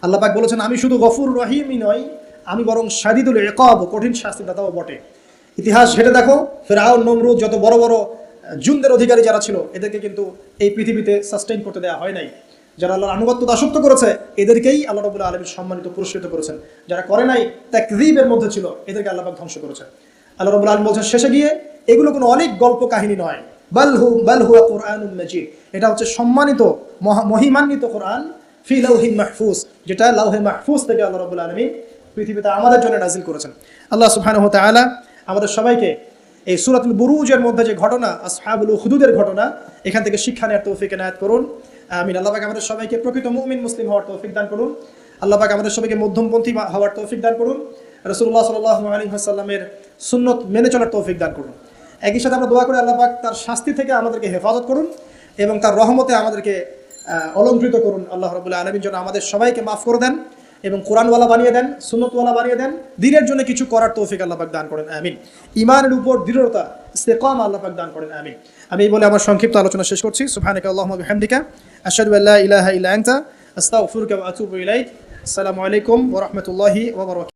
আল্লাহ পাক বলেছেন, আমি শুধু গফুর রহিমই নই, আমি বরং শাদীদুল ইকাব, কঠিন শাস্তিদাতাও বটে। ইতিহাস ঘেটে দেখো, ফিরআউন, নমরুদ, যত বড় বড় জুনদের অধিকারী যারা ছিল, এদেরকে কিন্তু এই পৃথিবীতে সাস্টেইন করতে দেওয়া হয় নাই। যারা আল্লাহর আনুগত্য দাসত্ব করেছে, এদেরকেই আল্লাহ রাব্বুল আলামিন সম্মানিত, পুরস্কৃত করেছেন। যারা করে নাই, তাকযীবের মধ্যে ছিল, এদেরকে আল্লাহ পাক ধ্বংস করেছেন। আল্লাহ রাব্বুল আলামিন বলছেন শেষে গিয়ে, এগুলো কোনো অনেক গল্প কাহিনী নয়, বাল হুয়া কুরআনুম মাজিদ, এটা হচ্ছে সম্মানিত, মহিমান্বিত কোরআন, ফি লাওহিন মাহফুজ, যেটা লাওহে মাহফুজ থেকে আল্লাহ রাব্বুল আলামিন পৃথিবীতে আমাদের জন্য নাজিল করেছেন। আল্লাহ সুবহানাহু ওয়া তাআলা আমাদের সবাইকে এই সূরাতুল বুরুজের মধ্যে যে ঘটনা, আসহাবুল উখদুদের ঘটনা, এখান থেকে শিক্ষা নেওয়ার তৌফিক এনায়েত করুন। আমিন। আল্লাহ পাক আমাদের সবাইকে প্রকৃত মুমিন মুসলিম হওয়ার তৌফিক দান করুন। আল্লাহ পাক আমাদের সবাইকে মধ্যমপন্থী হওয়ার তৌফিক দান করুন। রাসূলুল্লাহ সাল্লাল্লাহু আলাইহি ওয়াসাল্লামের সুন্নত মেনে চলার তৌফিক দান করুন। একই সাথে আমরা দোয়া করি, আল্লাহ পাক তার শাস্তি থেকে আমাদেরকে হেফাজত করুন এবং তার রহমতে আমাদেরকে অলঙ্কৃত করুন। আল্লাহ রাব্বুল আলামিন যেন আমাদের সবাইকে মাফ করে দেন এবং কোরআনওয়ালা বানিয়ে দেন, সুন্নতওয়ালা বানিয়ে দেন, দ্বীনের জন্য কিছু করার তৌফিক আল্লাহ পাক দান করেন। আমিন। ঈমানের উপর দৃঢ়তা, ইস্তেকামা আল্লাহ পাক দান করেন। আমিন। আমি এই বলে আমার সংক্ষিপ্ত আলোচনা শেষ করছি। সুবহানাকা আল্লাহুম্মা বিহামদিকা, আশহাদু আল্লা ইলাহা ইল্লা আনতা, আস্তাগফিরুকা ওয়া আতুবু ইলাইক। আসসালামু আলাইকুম ওয়া রাহমাতুল্লাহি ওয়া বারাকাতুহু।